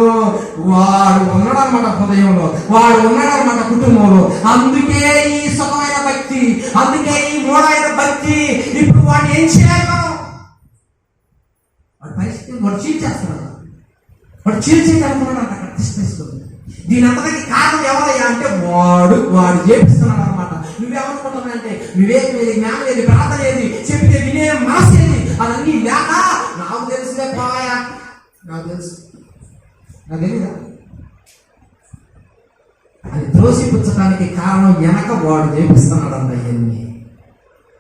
వాడు ఉన్నాడన్నమాట హృదయంలో, వాడు ఉన్నాడన్నమాట కుటుంబంలో. అందుకే ఈ సుఖమైన భక్తి, అందుకే ఈ మూడైన భక్తి. ఇప్పుడు వాడిని ఏం చేయాలి మనం? వాడి పరిస్థితి వాడు చీల్చేస్తున్నాడు. వాడు చీల్చేయనుకున్నాడు అంట, అక్కడ తీసుకొస్తుంది. దీని అంతటికి కారణం ఎవరయ్యా అంటే వాడు చేపిస్తున్నాడు అనమాట. నువ్వేమనుకుంటున్నా అంటే వివేకం ఏది, జ్ఞానం ఏది, ప్రార్థన ఏది, చెప్తే వినే మనసు ఏది, అవన్నీ లేక నాకు తెలుసులే పోయా, నాకు తెలుసు, నాకు తెలీదా అది త్రోసిపుచ్చడానికి కారణం వెనక వాడు చేపిస్తున్నాడు అంట. ఇవన్నీ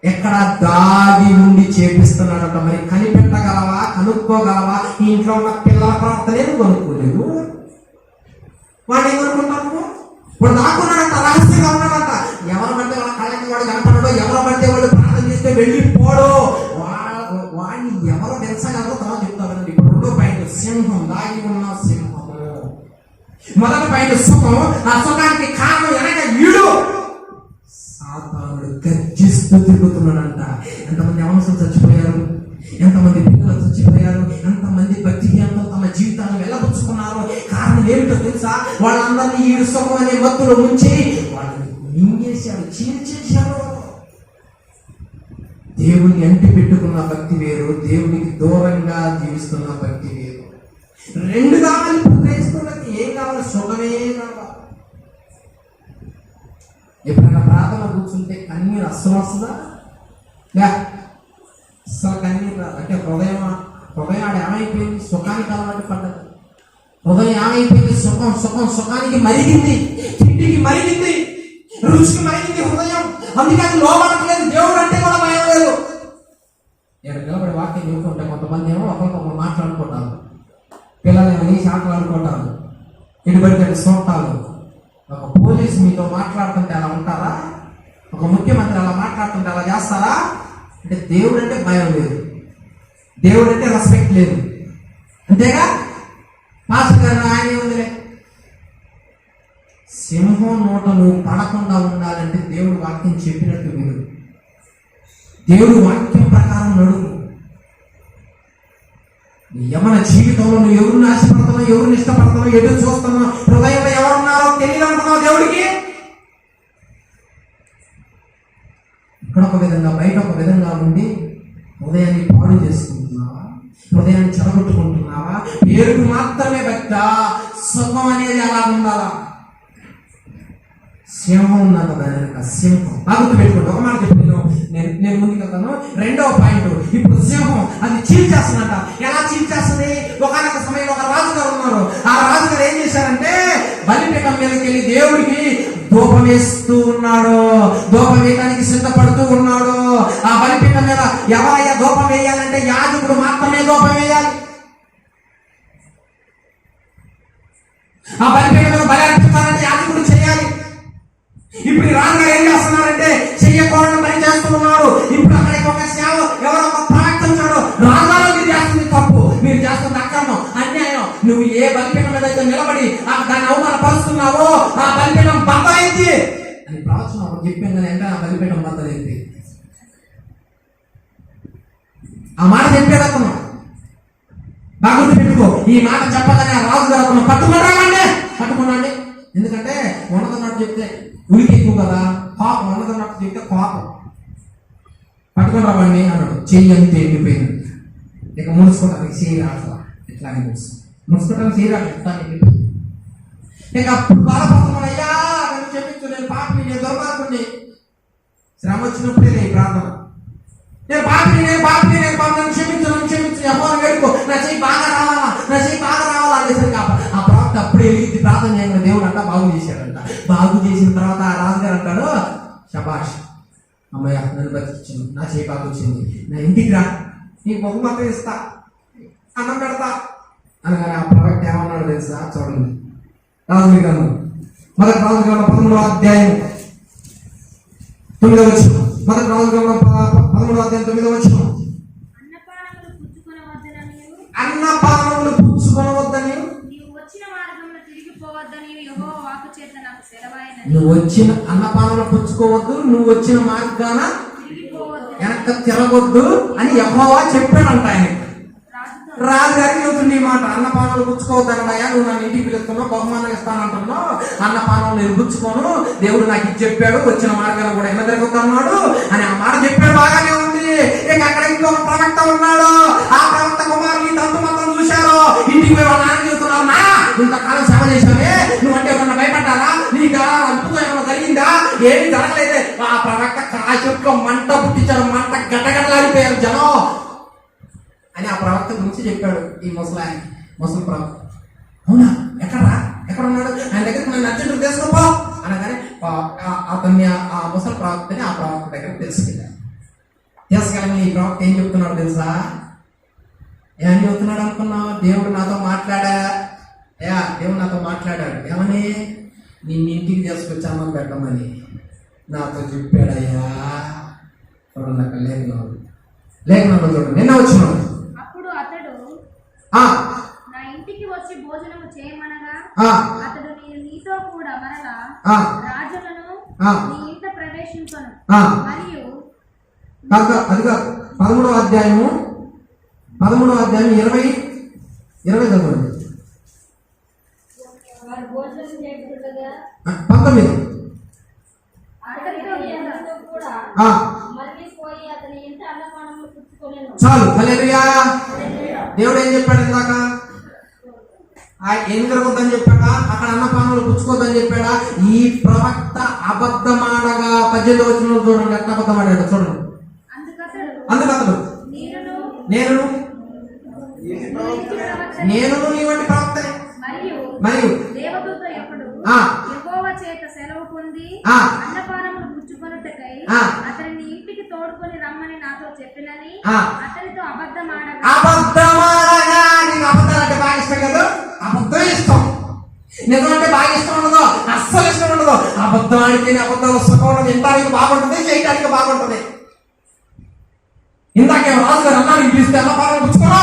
ఎక్కడ దాగి ఉండి చేపిస్తున్నాడట. మరి కనిపెట్టగలవా? కనుక్కోగలవా? ఈ ఇంట్లో ఉన్న పిల్లల ప్రార్థనలు కొనుక్కోలేవు. వాడు ఏమనుకుంటాను? వాడు దాక్కున్నాడంట, రహస్యంగా ఉన్నాడంట. ఎవరు పడితే వాళ్ళ కళ్ళకి వాడు కనపడడో, ఎవరు పడితే వాళ్ళు ప్రార్థన చేస్తే వెళ్ళిపోడు. వాడిని ఎవరు పెంచగలరో తర్వాత చెప్తారండి. ఇప్పుడు 2 మొదటి పాయింట్ సుఖం. ఆ సుఖానికి కారణం వెనక వీడు సాతానుడు గర్జిస్తూ తిరుగుతున్నాడంట. ఎంతమంది అవసరం చచ్చిపోయారు, ఎంతమంది పిల్లలు చచ్చిపోయారు, ఎంతమంది భక్తిహీనంతో తమ జీవితాన్ని వెళ్ళబుచ్చుకున్నారు. కారణం ఏమిటో తెలుసా? వాళ్ళందరినీ ఈ సుఖం అనే మత్తులో ముంచి వాళ్ళని మింగేశాడు, చీల్చేశాడు. దేవుని అంటి పెట్టుకున్న భక్తి వేరు, దేవునికి దూరంగా జీవిస్తున్న భక్తి వేరు. రెండు కావాలి. క్రైస్తవులకి ఏం కావాలి? సుఖమే కావాలి. ఎప్పుడైనా ప్రార్థన కూర్చుంటే కన్నీరు అస్సలు వస్తుందా? అస్సలు కన్నీరు రాదు. అంటే హృదయం ఆడ ఏమైపోయింది? సుఖానికి అలవాటు పడ్డది. హృదయం ఏమైపోయింది? సుఖానికి మరిగింది, తిండికి మరిగింది, రుచికి మరిగింది హృదయం. అందుకని లోపడట్లేదు. దేవుడు అంటే కూడా భయం లేదు. ఇక్కడ నిలబడి వాక్యం చెబుతుంటే కొంతమంది ఏమో ఒకరికొకరు మాట్లాడుకుంటారు, పిల్లలు నీ శాఖలు అనుకుంటారు, ఇటుబడి చూడటాలు. ఒక పోలీసు మీతో మాట్లాడుతుంటే అలా ఉంటారా? ఒక ముఖ్యమంత్రి అలా మాట్లాడుతుంటే అలా చేస్తారా? అంటే దేవుడు అంటే భయం లేదు, దేవుడు అంటే రెస్పెక్ట్ లేదు. అంతేగా? పాస్టర్ గారు ఆయన ఉందిలే. సింహం నోట నువ్వు పడకుండా ఉండాలంటే దేవుడు వాక్యం చెప్పినట్టు విను, దేవుడు వాక్యం ప్రకారం నడువు. యమన జీవితంలో నువ్వు ఎవరిని ఆశపడుతున్నావు, ఎవరిని ఇష్టపడుతున్నావు, ఎదురు చూస్తున్నావు, హృదయంలో ఎవరున్నారో తెలియదు అంటున్నావు దేవుడికి. ఇక్కడ ఒక విధంగా, బయట ఒక విధంగా ఉండి హృదయాన్ని పాడు చేసుకుంటున్నావా, హృదయాన్ని చెడగొట్టుకుంటున్నావా? పేరుకు మాత్రమే భక్త. సుఖం అనేది అలా ఉండాలా? సింహం ఉన్నా కదా సింహం. బాగుంది పెట్టుకోండి. ఒక మాట చెప్పి నేను ముందుకెళ్తాను. రెండవ పాయింట్, ఇప్పుడు సింహం అది చీల్చేస్తుందంట. ఎలా చీల్చేస్తుంది? ఒకనొక సమయంలో ఒక రాజుగారు ఉన్నారు. ఆ రాజుగారు ఏం చేశారంటే బలిపీఠం మీదకి వెళ్ళి దేవుడికి ధూపం వేస్తూ ఉన్నాడు, ధూపం వేయడానికి సిద్ధపడుతూ ఉన్నాడు. ఆ బలిపీఠం మీద ఎవరయ్యా ధూపం వేయాలంటే యాజకుడు మాత్రమే ధూపం వేయాలి. ఆ బలిపీఠం మీద బలి అర్పిస్తానంటే యాజకుడు చేయాలి. ఇప్పుడు ఈ రాజుగారు ఏం చేస్తున్నారంటే చెయ్యకూడదు పని చేస్తున్నాడు. ఇప్పుడు అక్కడికి ఒక సేవ ఎవరో ఒక ప్రవక్త వచ్చాడు, రాజుగారు మీరు చేస్తుంది తప్పు, మీరు చేస్తుంది అక్రమం, అన్యాయం. నువ్వు ఏ బలిపీఠం మీద అయితే నిలబడి దాన్ని అవమానపరుస్తున్నావో ఆ బలిపీఠం బద్దలైంది అని ప్రవచనం చెప్పాను. కానీ అంటే ఆ బలిపీఠం బద్దలైంది. ఆ మాట చెప్పేది అతను. బాగా పెట్టుకో. ఈ మాట చెప్పగానే ఆ రాజుగారు అతను పట్టుకున్నాండి. ఎందుకంటే ఉన్నదన్నట్టు చెప్తే ఉనికి ఎక్కువ కదా, కోపం. ఉన్నదన్నట్టు చెప్తే కోపం. పట్టుకుని రావండి అన్నాడు. చెయ్యి అని తెగిపోయింది. ఇక ముడుచుకోవడానికి చెయ్యి రాట్లా, ఇట్లానే ముడుచుకోవడానికి చెయ్యి రాట్లా, ఇట్లానే. ఇక అప్పుడు బాధపడుతున్నాడు. అయ్యా నన్ను క్షమించు, నేను పాపిని, నేను దుర్మార్గుడిని. శ్రమ వచ్చినప్పుడే ఈ ప్రార్థన, నేను పాపిని నన్ను క్షమించు ఎవరు వేడుకో, నా చెయ్యి బాగా రావాలా అనేసరికి ఆ ప్రవక్త అప్పుడే వెలిగి ప్రార్థన చేయడం. దేవుడు అంట బాగు చేశాడంట. బాగు చేసిన తర్వాత ఆ రాజుగారు అంటాడు, శబాష్ అమ్మయ్య నన్ను బతికించింది, నా చేయి బాగా వచ్చింది, నా ఇంటికి రా, నీ బహుమతి ఇస్తా, అన్నం పెడతా అనగానే ఆ ప్రవక్త ఏమన్నాడు తెలుసా? చూడండి, రాజుగారి గ్రంథం మొదటి రాజుగారి గ్రంథం 13వ అధ్యాయం 9వ వచనం. మొదటి రాజుగారి గ్రంథం 13వ అధ్యాయం 9వ వచనం. అన్నపానములు పుచ్చుకొనవద్దని, నువ్వు వచ్చిన అన్నపానములు పుచ్చుకోవద్దు, నువ్వు వచ్చిన మార్గాన వెనక్కి తిరగొద్దు అని యెహోవా చెప్పాడంట ఆయన. రాజుగారికి చెబుతుంది ఈ మాట. అన్నపానాలు పుచ్చుకోవద్దనయ్యా, నువ్వు నన్ను ఇంటికి పిలుస్తున్నావు, బహుమానం ఇస్తానంటున్నావు, అన్నపానాలు నేను పుచ్చుకోను, దేవుడు నాకు ఇది చెప్పాడు, వచ్చిన మార్గాన్ని కూడా ఎలా తిరుగుతున్నాడు అని ఆ మాట చెప్పాడు. బాగానే ఉంది. ఇక అక్కడ ఇంకొక ప్రవక్త ఉన్నాడు. ఆ ప్రవక్త కుమారులు ఈ తంతు మొత్తం చూశారు. ఇంటికి పోయి వాళ్ళ నాన్న చెబుతున్నారు, నా ఇంతకాలం సేవ చేశావే, నువ్వంటే ఏమన్నా భయపడ్డారా, నీకు అద్భుతం ఏమన్నా జరిగిందా? ఏమీ జరగలేదే. ఆ ప్రవక్త కాశంలో మంట పుట్టించారు, మంట గడ్డగడ్డలాడిపోయారు జనం అని ఆ ప్రవక్త గురించి చెప్పాడు ఈ ముసలి ప్రవక్త. అవునా, ఎక్కడ ఉన్నాడు? ఆయన దగ్గరికి నన్ను అర్జెంట్ తీసుకోపో అనగానే అతన్ని ఆ ముసలి ప్రవక్తని ఆ ప్రవక్త దగ్గర తీసుకెళ్ళాను. తీసుకెళ్ళని ఈ ప్రవక్త ఏం చెప్తున్నాడు తెలుసా? ఏం చెప్తున్నాడు అనుకున్నావు? దేవుడు నాతో మాట్లాడాడు. ఏమని? నిన్ను ఇంటికి తీసుకొచ్చి అన్నం పెట్టమని నాతో చెప్పాడయ్యా. చూడండి, అక్కడ లేఖనంలో చూడండి, నిన్న వచ్చినాడు. అప్పుడు అతడు, నా ఇంటి ఇంటికి వచ్చి భోజనము చేయమనగా ఆ, అతడు నీతో కూడా మరలా ఆ, రాజులను ఆ, నీ ఇంట ప్రవేశింపను ఆ. మరియు అది కాదు 13వ అధ్యాయము 20 చదవండి. వారు భోజనం చేయకుండా 19. అతనితో కూడా ఆ, మళ్ళీ పోయి అతని ఇంటి అన్నపానములు పుచ్చుకొనెను. చాలు. హల్లెలూయా. దేవుడు ఏం చెప్పాడు ఇందాక? ఏం జరగొద్దని చెప్పాడా? అక్కడ అన్నపానాలు పుచ్చుకోద్దని చెప్పాడా? ఈ ప్రవక్త అబద్ధమాడగా 18వ వచనంలో చూడండి, ఎట్లా అబద్ధమాడాడు చూడండి. అందుకతడు నేనును నేను నీ ఇంటి ప్రవక్తని నేను నీ వంటి ప్రవక్తనే మరియు దేవదూత ఎప్పుడు ఆ, యెహోవా చేత సెలవు పొంది ఆ, అన్నపానములు పుచ్చుకొనుటకై ఆ. అతనిని ఇంటికి తోడుకొని రమ్మని నాతో చెప్పినని ఆ. అతనితో అబద్ధమాడగా అబద్ధమాడగా. నీకు అబద్ధాలు అంటే బాగా ఇష్టం కదా? అబద్ధం ఇష్టం. నిజం అంటే బాగా ఇష్టం ఉండదు, అస్సలు ఇష్టం ఉండదు. అబద్ధం ఆడితేనే అబద్ధాలు సుఖం ఉండదు. వినడానికి బాగుంటుంది, చేయడానికి బాగుంటుంది. ఇందాకే రాజుగారు అన్నాడు, పిలిస్తే అన్నపానాలు పుచ్చుకోరా?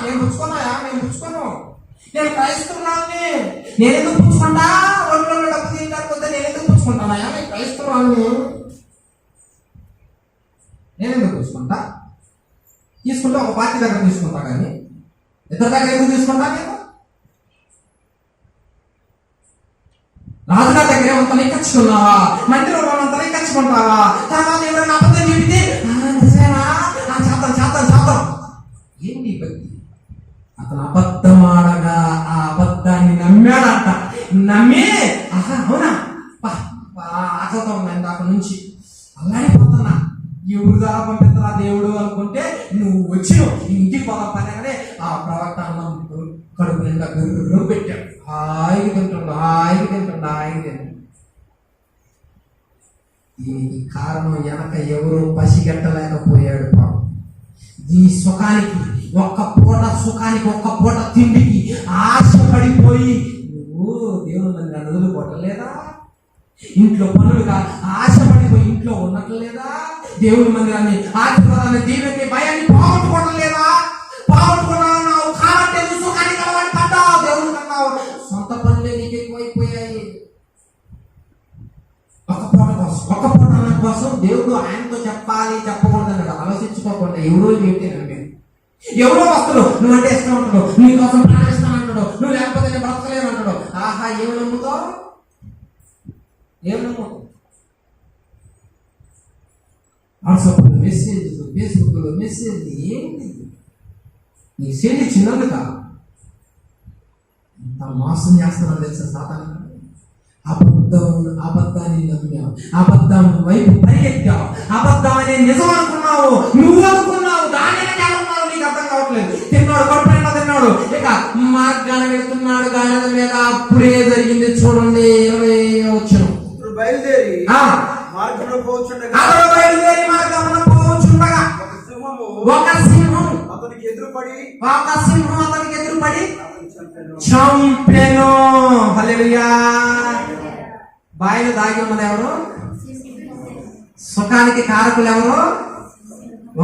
నేను పుచ్చుకున్నాయా? నేను పుచ్చుకోను. నేను క్రైస్తవురాల్ని. నేను ఎందుకు పుచ్చుకుంటా? ఒంట్లో డబ్బు తీయకపోతే నేను ఎందుకు పుచ్చుకుంటానయా? నేను క్రైస్తవురాల్ని. నేను ఎందుకు పుచ్చుకుంటా? తీసుకుంటే ఒక పార్టీ దగ్గర తీసుకుంటా, కానీ ఇద్దరి దగ్గర ఎందుకు తీసుకుంటా? నేను రాజుగారి దగ్గర అంత నెక్కచ్చుకున్నావా? మంత్రిలో అంత నెక్కచ్చుకుంటావా? తర్వాత ఎవరైనా అబద్ధం చెబితే శాతం ఏంటి భక్తి? అతను అబద్ధమాడగా ఆ అబద్ధాన్ని నమ్మాడంట. నమ్మి అవునా ఆకలితో ఉన్నాను అక్కడ నుంచి అల్లాడిపోతున్నా, ఎవరు ద్వారా పంపిస్తారా దేవుడు అనుకుంటే నువ్వు వచ్చి ఇంటికి పోదా పనగానే ఆ ప్రవక్త అన్నం కడుపు నిండా గరుగు పెట్టాడు. హాయిగా తింటుండ. దీనికి కారణం వెనక ఎవరో పసిగట్టలేకపోయాడు పాపం. ఈ సుఖానికి ఒక్క పూట తిండికి ఆశపడిపోయి నువ్వు దేవుని మంది వదులుకోవటం లేదా? ఇంట్లో పనులుగా ఆశపడిపోయి ఇంట్లో ఉండటం లేదా? దేవుని మందిరాన్ని, ఆశీర్వాదాన్ని, దీవెని, భయాన్ని పోగొట్టుకోవడం లేదా? పోగొట్టుకున్నావు కాబట్టి నువ్వు సుఖానికి అలవాటు పడ్డావు, దేవుని కన్నావు. సొంత పనులే నీకు ఎక్కువైపోయాయి. ఒక్క పూట అన్నం కోసం దేవుడు ఆయనతో చెప్పకూడదు అన్నాడు. ఆలోచించుకోకుండా ఎవరో చెప్తే ఎవరో వస్తాడు, నువ్వంటే ఇష్టం అంటాడు, నీకోసం ప్రాణిస్తాను అంటాడు, నువ్వు లేకపోతే నేను బ్రతకలేను అంటాడు. ఆహా, ఏమి నమ్ముతావు? వాట్సాప్లో మెసేజ్, ఫేస్బుక్లో మెసేజ్, ఏంటి నీ శైలి చిన్నందుక ఇంత మోసం చేస్తున్నాను తెలుసా సాతాను? అబద్ధాన్ని నమ్మావు, అబద్ధం వైపు పరిగెత్తావు, అబద్ధం అనే నిజం అనుకున్నావు, నువ్వు అనుకున్నావు, దాని ఉన్నావు, నీకు అర్థం కావట్లేదు. తిన్నాడు, కడుపు తిన్నాడు, ఇక మార్గాన వెళ్తున్నాడు గాడిద మీద. అప్పుడే జరిగింది చూడండి, 20వ వచనం. బయలుదేరి మార్గంలో పోవచ్చుండగా ఒక సింహం అతనికి ఎదురుపడి చంపెను. హల్లెలూయా. బాయిలో దాగి ఉన్నది ఎవరు? సుఖానికి కారకులు ఎవరు?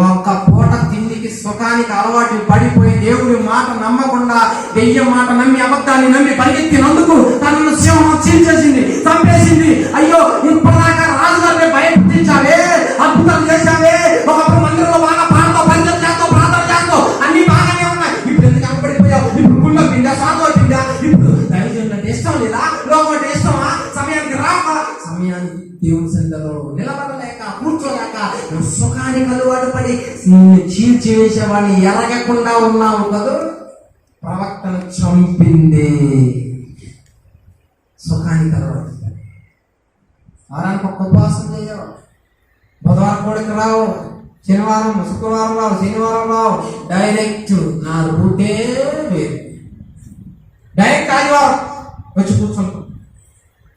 ఒక్క పూట తిండికి సుఖానికి అలవాటు పడిపోయి దేవుడి మాట నమ్మకుండా దెయ్యం మాట నమ్మి అబద్ధాన్ని నమ్మి పరిగెత్తినందుకు తనను సింహం చీల్చేసింది, చంపేసింది. అయ్యో, ఇప్పటిదాకా రాజుగారిని భయపెట్టించావే, అద్భుతాలు చేశావే, ఒకప్పుడు మందిరంలో బాగా పాడతావు, పరిచయం చేస్తావు, ప్రార్థన చేస్తావు, అన్ని బాగానే ఉన్నాయి. ఇప్పుడు ఎందుకు అక్కడిపోయావు? ఇప్పుడు గుళ్ళో పిండా, సాధువు పిండా, ఇప్పుడు దైవజనులు అంటే ఇష్టం లేదా? లోకం అంటే ఇష్టమా? సమయానికి రాక, సమయానికి దేవుని సన్నిధిలో నిలబడలేక, కూర్చోలేక, సుఖానికి అలవాటు పడి చీల్చివేసేవాడిని ఎరగకుండా ఉన్నావు కదా. ప్రవక్తను చంపింది సుఖానికి అలవాటు. వారానికి ఒక్క ఉపవాసం చేయవు, బుధవారం కోడికి రావు, శనివారం శుక్రవారం రావు, శనివారం రావు, డైరెక్ట్ నా రూటే వేరు. డైరెక్ట్ ఆదివారం వచ్చి కూర్చుంటాం,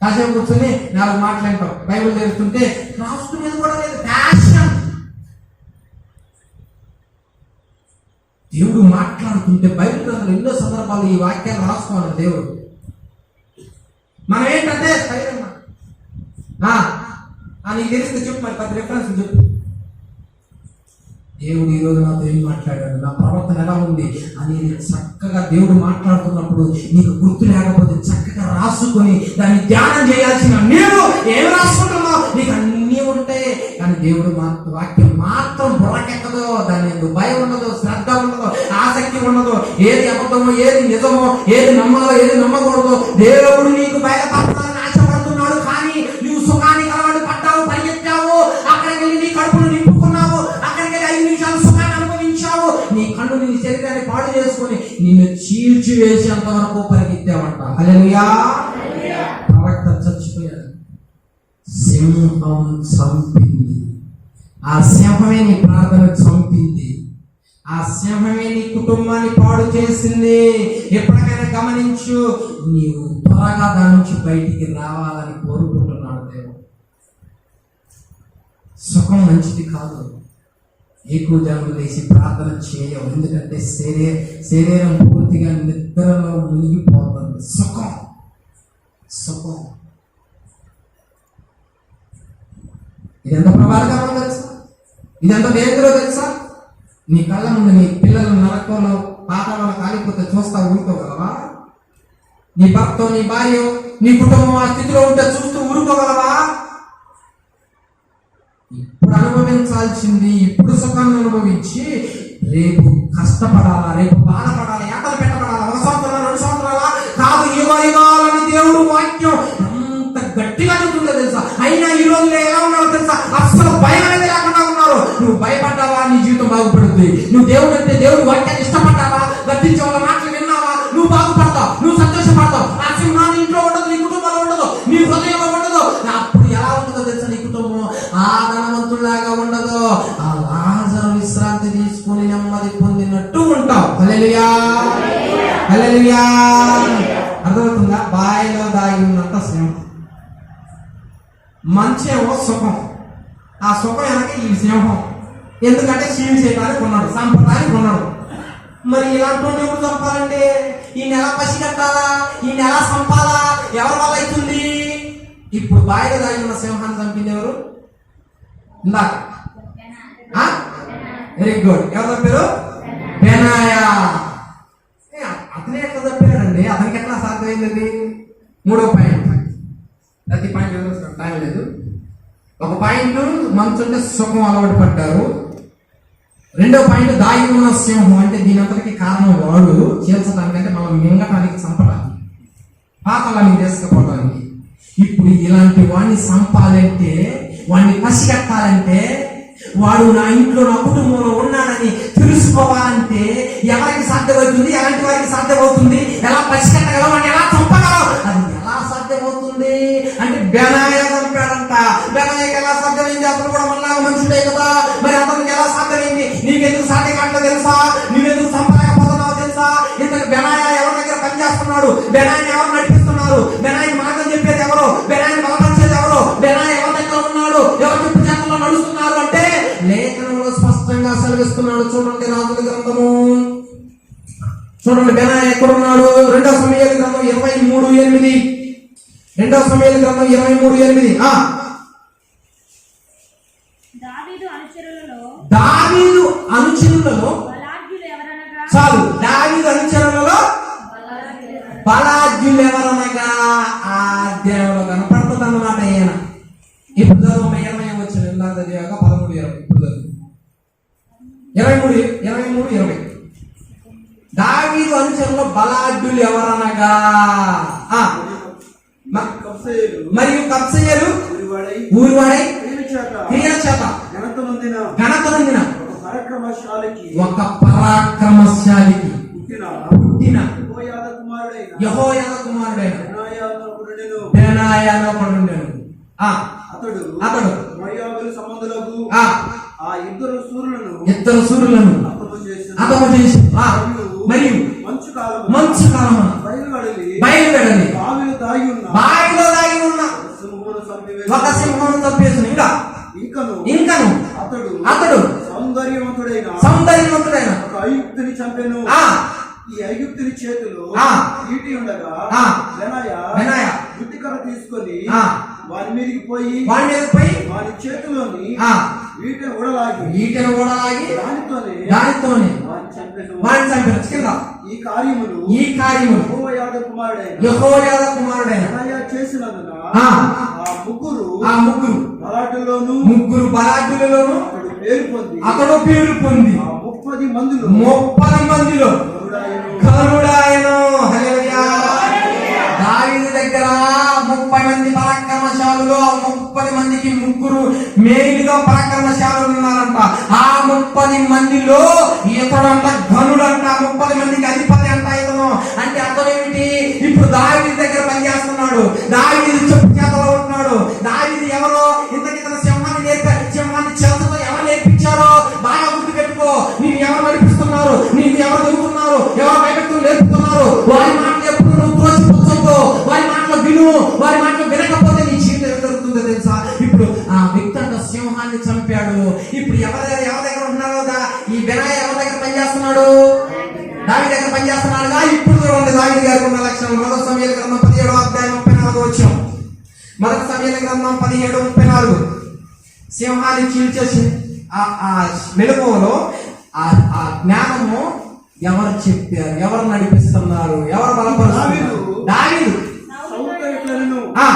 కాసేపు కూర్చొని 4 మాట్లాడతాం, బైబిల్ తెలుస్తుంటే రాసుకునేది కూడా లేదు. ప్యాషన్. దేవుడు మాట్లాడుతుంటే బైబిల్ గ్రంథంలో ఎన్నో సందర్భాలు ఈ వాక్యాలు రాసుకోవాలి దేవుడు. మనం ఏంటంటే నీకు తెలిస్తే చెప్పు, మరి 10 రిఫరెన్స్ చెప్పు. దేవుడు ఈ రోజు నాతో ఏం మాట్లాడాడు, నా ప్రవర్తన ఎలా ఉంది అనేది చక్కగా దేవుడు మాట్లాడుతున్నప్పుడు నీకు గుర్తు లేకపోతే చక్కగా రాసుకొని దాన్ని ధ్యానం చేయాల్సిన నీవు ఏం రాసుకుంటున్నావు? నీకు అన్నీ ఉంటాయి, కానీ దేవుడు వాక్యం మాత్రం బుర్రకెక్కదో, దాని ఎందుకు భయం ఉండదు, శ్రద్ధ ఉండదు, ఆసక్తి ఉండదు. ఏది అబద్ధమో, ఏది నిజమో, ఏది నమ్మాలో, ఏది నమ్మకూడదు దేవుడు నీకు బయలుపరచాలని ఆశపడుతున్నాడు. కానీ నువ్వు సుఖానికి అలవాటు పడ్డావు, పరిగెత్తావు, అక్కడికి వెళ్ళి నీ కడుపును నింపుకున్నావు, అక్కడికి వెళ్ళి 5 నిమిషాలు సుఖాన్ని అనుభవించావు, నీ కన్ను నీ శరీరాన్ని పాడు చేసుకొని నిన్ను చీల్చి వేసేంత వరకు పరిగెత్తావంట. హల్లెలూయా. ప్రవక్త చచ్చిపోయాడు, సింహం చంపింది. ఆ సింహమే నీ ప్రార్థన చంపింది, ఆ సింహమే నీ కుటుంబాన్ని పాడు చేసింది. ఎప్పటికైనా గమనించు, నీవు త్వరగా దాని నుంచి బయటికి రావాలని కోరుకుంటున్నాడు దేవుడు. సుఖం మంచిది కాదు, ఎక్కువ జనం లేచి ప్రార్థన చేయవు, ఎందుకంటే శరీరం పూర్తిగా నిద్రలో మునిగిపోతుంది. సుఖం సుఖం ఇదెంత ప్రమాదకరం తెలుసా, ఇదెంత డేంజరో తెలుసా? నీ కళ్ళ ముందు నీ పిల్లలు నరకంలో పాతాళంలో కాలిపోతే చూస్తా ఊరుకోగలవా? నీ భర్త, నీ భార్య, నీ కుటుంబం ఆ స్థితిలో ఉంటే చూస్తూ ఊరుకోగలవా? ఇప్పుడు అనుభవించాల్సింది, ఇప్పుడు సుఖాన్ని అనుభవించి రేపు కష్టపడాలా, రేపు బాధపడాలా, యాతలు పెట్టబడాలా, 1 సంవత్సరం 2 సంవత్సరాల కాదు, యుగాలని దేవుడు వాక్యం ఎంత గట్టిగా చెబుతుందో తెలుసా? అయినా ఈ రోజులో ఎలా ఉన్నారో తెలుసా? అస్సలు భయం అనేది లేకుండా ఉన్నారు. నువ్వు భయపడ్డావా, నీ జీవితం బాగుపడుతుంది. నువ్వు దేవుడు అంటే దేవుడు వాక్యాన్ని ఇష్టపడ్డావా, గర్తించే వాళ్ళ మాటలు విన్నావా, నువ్వు బాగుపడతావు, నువ్వు సంతోషపడతావు. ఆ సింహాన్ని ఇంట్లో ఉండదు, నీ కుటుంబంలో ఉండదు, నీ హృదయంలో ఉండదు. అప్పుడు ఎలా ఉంటుందో తెలుసా? నీ కుటుంబం ఆ ధనవంతులాగా ఉండదు, ఆ లాజరు విశ్రాంతి తీసుకుని నెమ్మది పొందినట్టు ఉంటావు. హల్లెలూయా, హల్లెలూయా. అర్థమవుతుందా? బాయిలో దాగి ఉన్నంత సింహం, మంచేమో సుఖం, ఆ సుఖం వెనక ఈ సింహం. ఎందుకంటే క్షీణించేయడానికి ఉన్నాడు, సంపడానికి ఉన్నాడు. మరి ఇలాంటి ఎవరు చంపాలంటే ఈ నెల పసి కట్టాలా, ఈ నెల చంపాలా, ఎవరి వల్ల అవుతుంది? ఇప్పుడు బాయిలో దాగి ఉన్న సింహాన్ని చంపింది ఎవరు? ఇందాక వెరీ గుడ్, ఎవరు చెప్పారు? బెనాయా. అతనే ఎట్లా చెప్పాడండి, అతనికి ఎట్లా సాధ్యమైందండి? 3వ పాయింట్, ప్రతి పాయింట్ టైం లేదు. ఒక పాయింట్ మంచుంటే సుఖం అలవాటు పడ్డారు. 2వ పాయింట్ దాగి ఉన్న సింహం, అంటే దీని అంతటికి కారణం వాడు చేల్చడానికంటే మనం మింగటానికి, చంపడానికి, పాతాళానికి తీసుకుపోవడానికి. ఇప్పుడు ఇలాంటి వాడిని చంపాలంటే, వాడిని పసిగట్టాలంటే, వాడు నా ఇంట్లో నా కుటుంబంలో ఉన్నాడని తెలుసుకోవాలంటే ఎవరికి సాధ్యమవుతుంది? ఎలాంటి వారికి సాధ్యమవుతుంది? ఎలా పసిగట్టగలం, వాడిని ఎలా చంపగలం? అది ఎలా సాధ్యమవుతుంది అంటే బెనాయా చంపాడంట. బెనాయాకి ఎలా సాధ్యమైంది? అతను కూడా మళ్ళా మనుషుడే కదా, మరి అతనికి ఎలా సాధ్యమైంది? నీకెందుకు సాధ్యం కావట్లేదు తెలుసా? నువ్వెందుకు చంపలేకపోతున్నావు తెలుసా? ఇంతకు బెనాయా ఎవరి దగ్గర పనిచేస్తున్నాడు? బెనాయాని ఎవరు నడిపిస్తున్నారు? బెనాయాని మార్గం చెప్పేది ఎవరు? బెనాయాని బలపరిచేది ఎవరు? బెనాయా ఎవరి దగ్గర ఉన్నాడు? ఎవరు చెప్పు చేతుల్లో నడుస్తున్నారు అంటే లేఖనంలో స్పష్టంగా సెలవిస్తున్నాడు. చూడండి, రాజుల గ్రంథము చూడండి, బెనాయా ఎక్కడున్నాడు? 2వ సమూయేలు గ్రంథం 23:8. 2వ సమూయేలు గ్రంథం 23:8. దావీదు అనుచరులలో చాలు, దావీదు అనుచరులలో బలాఢ్యులు ఎవరనగా ఆ అధ్యాయంలో కనపడుతుంది అన్నమాట. ఈయన ఇప్పుడు 20 వచ్చిన ఇందాక చదివాక 13:20. ఇప్పుడు 23:20. దావీదు అనుచరులలో బలాఢ్యులు ఎవరనగా మరియు కబ్సయ్యలు ఊరివాడై క్రియల చేత ఘనత నొందిన ఒక పరాక్రమశాలికి పుట్టిన యెహోయాదా కుమారుడైన బెనాయా అనే ఒకడు ఉండెను. అతడు ఇద్దరు సూర్యులను హతము చేసి మరియు మంచు కాలమున బయలువెడలి బావిలో దాగి ఉన్న ఒక సింహమును చంపేసిన. ఇంకను అతడు సౌందర్యవంతుడైన ఒక ఐగుప్తుని చంపెను. ఈ ఐగుప్తుని చేతిలో ఈటి ఉండగా బెనాయా గుడ్డికర్ర తీసుకొని ఆ. వారి మీదకి పోయి వాడి మీద పోయి వారి చేతిలోని ఆ. వీటిని ఊడలాగి ఈటెను ఓడలాగి దానితోనే దానితోనే వారిని చంపేసి వాడిని చంపారు. కింద ఈ కార్యములు ఈ కార్యము యెహోయాదా కుమారుడైన యెహోయాదా కుమారుడైన బెనాయా చేసినందున ఆ. ఆ ముగ్గురు ముగ్గురు బలాటులోను బలాఢ్యులలోను అతడు పేరు పొంది అతడు పేరు పొంది ఆ 30 మందిలో 30 మందిలో గరుడాయను. కరుడాయను. హల్లెలూయా. దావీదు దగ్గర 30 మంది పరాక్రమశాలులు, ఆ 30 మందికి ముగ్గురు మేలుగా పరాక్రమశాలులు ఉన్నారంట. ఆ 30 మందిలో ఇతడంట ఘనుడంట. 30 మందికి అధిపతి అంట ఇతను. అంటే అతను ఏమిటి? ఇప్పుడు దావీదు దగ్గర పనిచేస్తున్నాడు, దావీదు చెప్పు చేతలో ఉంటున్నాడు. దావీదు ఎవరో? ఇంతకి ఇతను సింహాన్ని చేతలో ఎవరు నేర్పించారో బాగా గుర్తు పెట్టుకో. నీవు ఎవరు నడిపిస్తున్నారు, నీకు ఎవరు చెబుతున్నారు, ఎవరు భయభక్తులు నేర్పుతున్నారు, వారి మాటలు ఎప్పుడు నువ్వు తోసిపుచ్చొద్దు. వారి మాటలు విను. వారి మాటలు వినకపోతే నీ జీవితం ఏం జరుగుతుందో తెలుసా? ఇప్పుడు ఆ వ్యక్తి అంట సింహాన్ని చంపాడు. ఇప్పుడు ఎవరి దగ్గర ఉన్నారో ఈ బెనాయా ఎవరి దగ్గర పనిచేస్తున్నాడు? దావీదు దగ్గర పనిచేస్తున్నాడుగా. ఇప్పుడు చూడండి దావీదు గారికి ఉన్న లక్షణం. మొదటి సమూయేలు గ్రంథం 17వ అధ్యాయం 34 వచ్చాం. మొదటి సమూయేలు గ్రంథం 17:34. సింహాన్ని చీల్చేసి ఆ మెలకువలో ఆ జ్ఞానము ఎవరు చెప్పారు, ఎవరు నడిపిస్తున్నారు, ఎవరు బలపరుస్తున్నారు? దావీదు. సౌలు ఇట్లనెను, ఆ.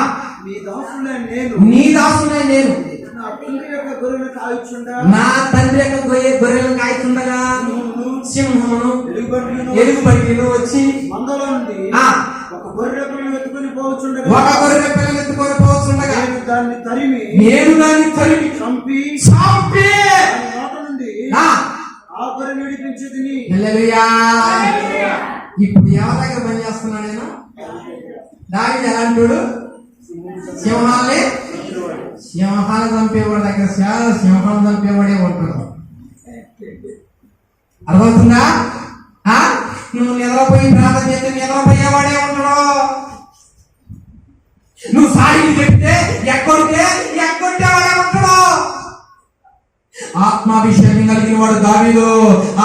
నీ దాసుడైన నేను నీ దాసునే నేను నా తండ్రి యొక్క గొర్రెలను కాయుచుండా నా తండ్రి యొక్క గొర్రెలను కాయచుండగా సింహమును ఎలుగుబంటిను వచ్చి మందలో నుండి ఆ. ఒక గొర్రె పిల్లను ఎత్తుకొని పోవచ్చుండగా ఒక గొర్రె పిల్లను ఎత్తుకొని పోవచ్చుండగా నేను దాన్ని తరిమి చంపి చంపి దాని నోట నుండి ఆ. ఆ గొర్రె విడిపించి తిని. హల్లెలూయా. ఇప్పుడు ఎవరి దగ్గర పని చేస్తున్నాడు ఆయన? దావీదు ఎలాంటోడు? సింహాలు చంపేవాడి దగ్గర సింహాలు చంపేవాడే ఉంటాడు. అర్థమవుతుందా? నువ్వు నిద్రపోయి ప్రార్థన చేస్తే నిద్రపోయేవాడే ఉంటాడు. నువ్వు సాయిని చెప్తే ఎక్కొట్టేవాడే ఉంటాడు. ఆత్మాభిషేకం కలిగిన వాడు దావీదు.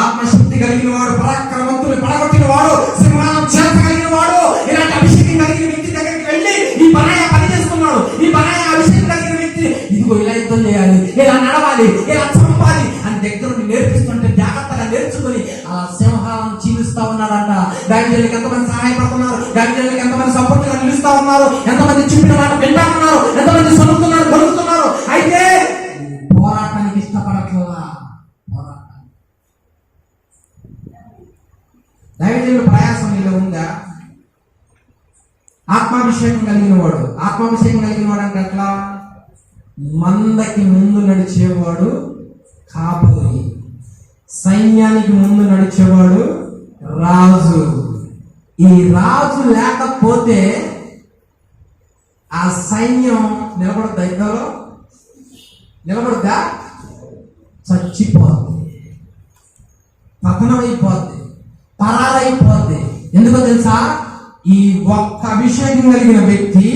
ఆత్మశక్తి కలిగిన వాడు, పరాక్రమవంతులు పడగొట్టిన వాడు, సింహాలను చేర్చగలిగిన వాడు. ఇలాంటి అభిషేకం కలిగిన వ్యక్తి దగ్గరికి వెళ్ళి ఈ బెనాయా పని చేస్తున్నాడు. ఈ బెనాయా అభిషేకం కలిగిన వ్యక్తి ఇదిగో ఇలా యుద్ధం చేయాలి, ఇలా నడవాలి, ఇలా చంపాలి అని దగ్గర నేర్పిస్తుంటే జాగ్రత్తగా నేర్చుకుని ఆ సింహాలను చీలుస్తా ఉన్నాడంట. దావీదుకి ఎంతమంది సహాయపడుతున్నారు, దావీదుకి ఎంతమంది సపోర్ట్గా నిలుస్తా ఉన్నారు, ఎంతమంది చెప్పిన మాట వింటా ఉన్నారు, ఎంతమంది సొలుతున్నారు, కొలుస్తున్నారు. అయితే పోరాటానికి ఇష్టపడట్లా. దావీదు ప్రయాసం ఇలా ఉందా? ఆత్మాభిషేకం కలిగిన వాడు అంటే ఎట్లా? మందకి ముందు నడిచేవాడు కాపరి, సైన్యానికి ముందు నడిచేవాడు రాజు. ఈ రాజు లేకపోతే ఆ సైన్యం నిలబడద్దా? యుద్ధంలో నిలబడద్దా? చచ్చిపోద్ది, పతనమైపోద్ది, పరారైపోద్ది. ఎందుకో తెలుసా? ఈ ఒక్క అభిషేకం కలిగిన వ్యక్తి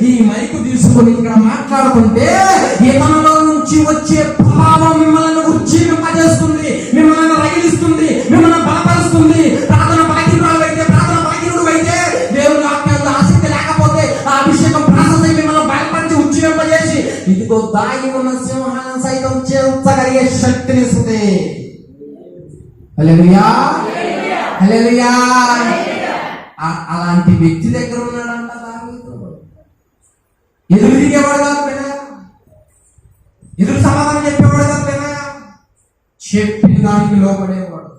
ఈ మైకు తీసుకొని ఇక్కడ మాట్లాడుతుంటే ఇతనిలో నుంచి వచ్చే ప్రభావం మిమ్మల్ని ఉజ్జీవింపజేస్తుంది, మిమ్మల్ని రగిలిస్తుంది, మిమ్మల్ని బలపరుస్తుంది. ప్రార్థన బలహీనుడు అయితే దేవుని ఆజ్ఞల్లో ఆసక్తి లేకపోతే ఆ అభిషేకం ప్రాసెస్ మిమ్మల్ని బయలుపరిచి ఉజ్జీవింపజేసి ఇదిగో దాగి ఉన్న సింహాలను సైతం చేర్చగలిగే శక్తిని ఇస్తుంది. హల్లెలూయా, హల్లెలూయా. అలాంటి వ్యక్తి దగ్గర ఉన్నాడంట దావీదు. ఎదురు తిరిగేవాడు కాదు బెనాయా, ఎదురు సమాధానం చెప్పేవాడు కాదు బెనాయా. చెప్పిన దానికి లోబడేవాడు.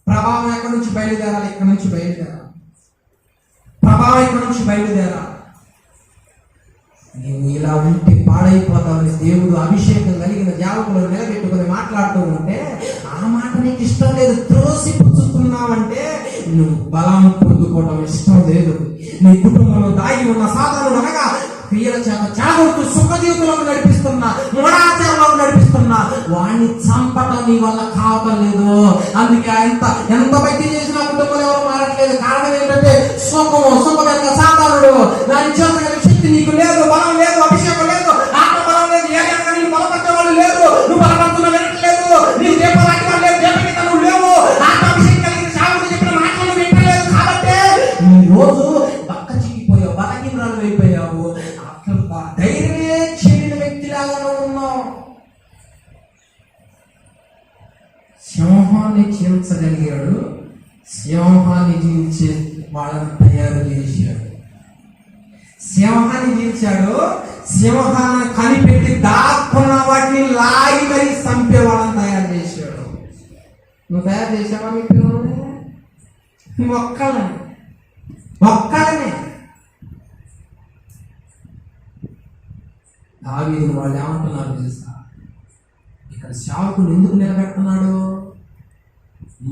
ప్రభావం ఎక్కడి నుంచి బయలుదేరాలి? ఇక్కడ నుంచి బయలుదేరాలి. ప్రభావం ఇక్కడ నుంచి బయలుదేరాలి. నువ్వు ఇలా ఉంటే పాడైపోతావని దేవుడు అభిషేకం కలిగిన జావకులను నిలబెట్టుకుని మాట్లాడుతూ ఉంటే ఆ మాట నీకు ఇష్టం లేదు, త్రోసి పుచ్చుతున్నావంటే నువ్వు బలం పొందుకోవడం ఇష్టం లేదు. నీ కుటుంబంలో దాగి ఉన్న సాధనలు అనగా క్రియల చేత చాగొట్టు సుఖ జీవితంలో నడిపిస్తున్నా, మూఢాచారంలో నడిపిస్తున్నా వాడిని చంపటం నీ వల్ల కావటం లేదు. అందుకే ఎంత బయట చేసినా కుటుంబంలో ఎవరు మారట్లేదు. కారణం ఏంటంటే సుఖం యొక్క సాధనుడు. దాని చేత శక్తి నీకు లేదు, బలం లేదు, అభిషేకం లేదు, ఆత్మ బలం లేదు, ఏ నీకు బలపరిచే వాళ్ళు లేదు, నువ్వు బలపడుతున్న వినట్లేదు, నీ దీపాలకి వాళ్ళు లేదు, దీపకి నువ్వు లేవు, ఆత్మాభిషేకం కలిగిన సాగుడు చెప్పిన మాటలు వింటలేదు. కాబట్టి సింహాన్ని జీవించే వాళ్ళని తయారు చేశాడు. సింహాన్ని జీవించాడు. సింహాన్ని కనిపెట్టి దాక్కున్న వాటిని లాగి మరీ చంపే వాళ్ళని తయారు చేశాడు. నువ్వు తయారు చేసావా? మీ పిల్లలు ఒక్కళ్ళనే దావీదు వాళ్ళు ఏమంటున్నారు తెలుసా? ఇక్కడ సేవకులు ఎందుకు నిలబెడుతున్నాడు?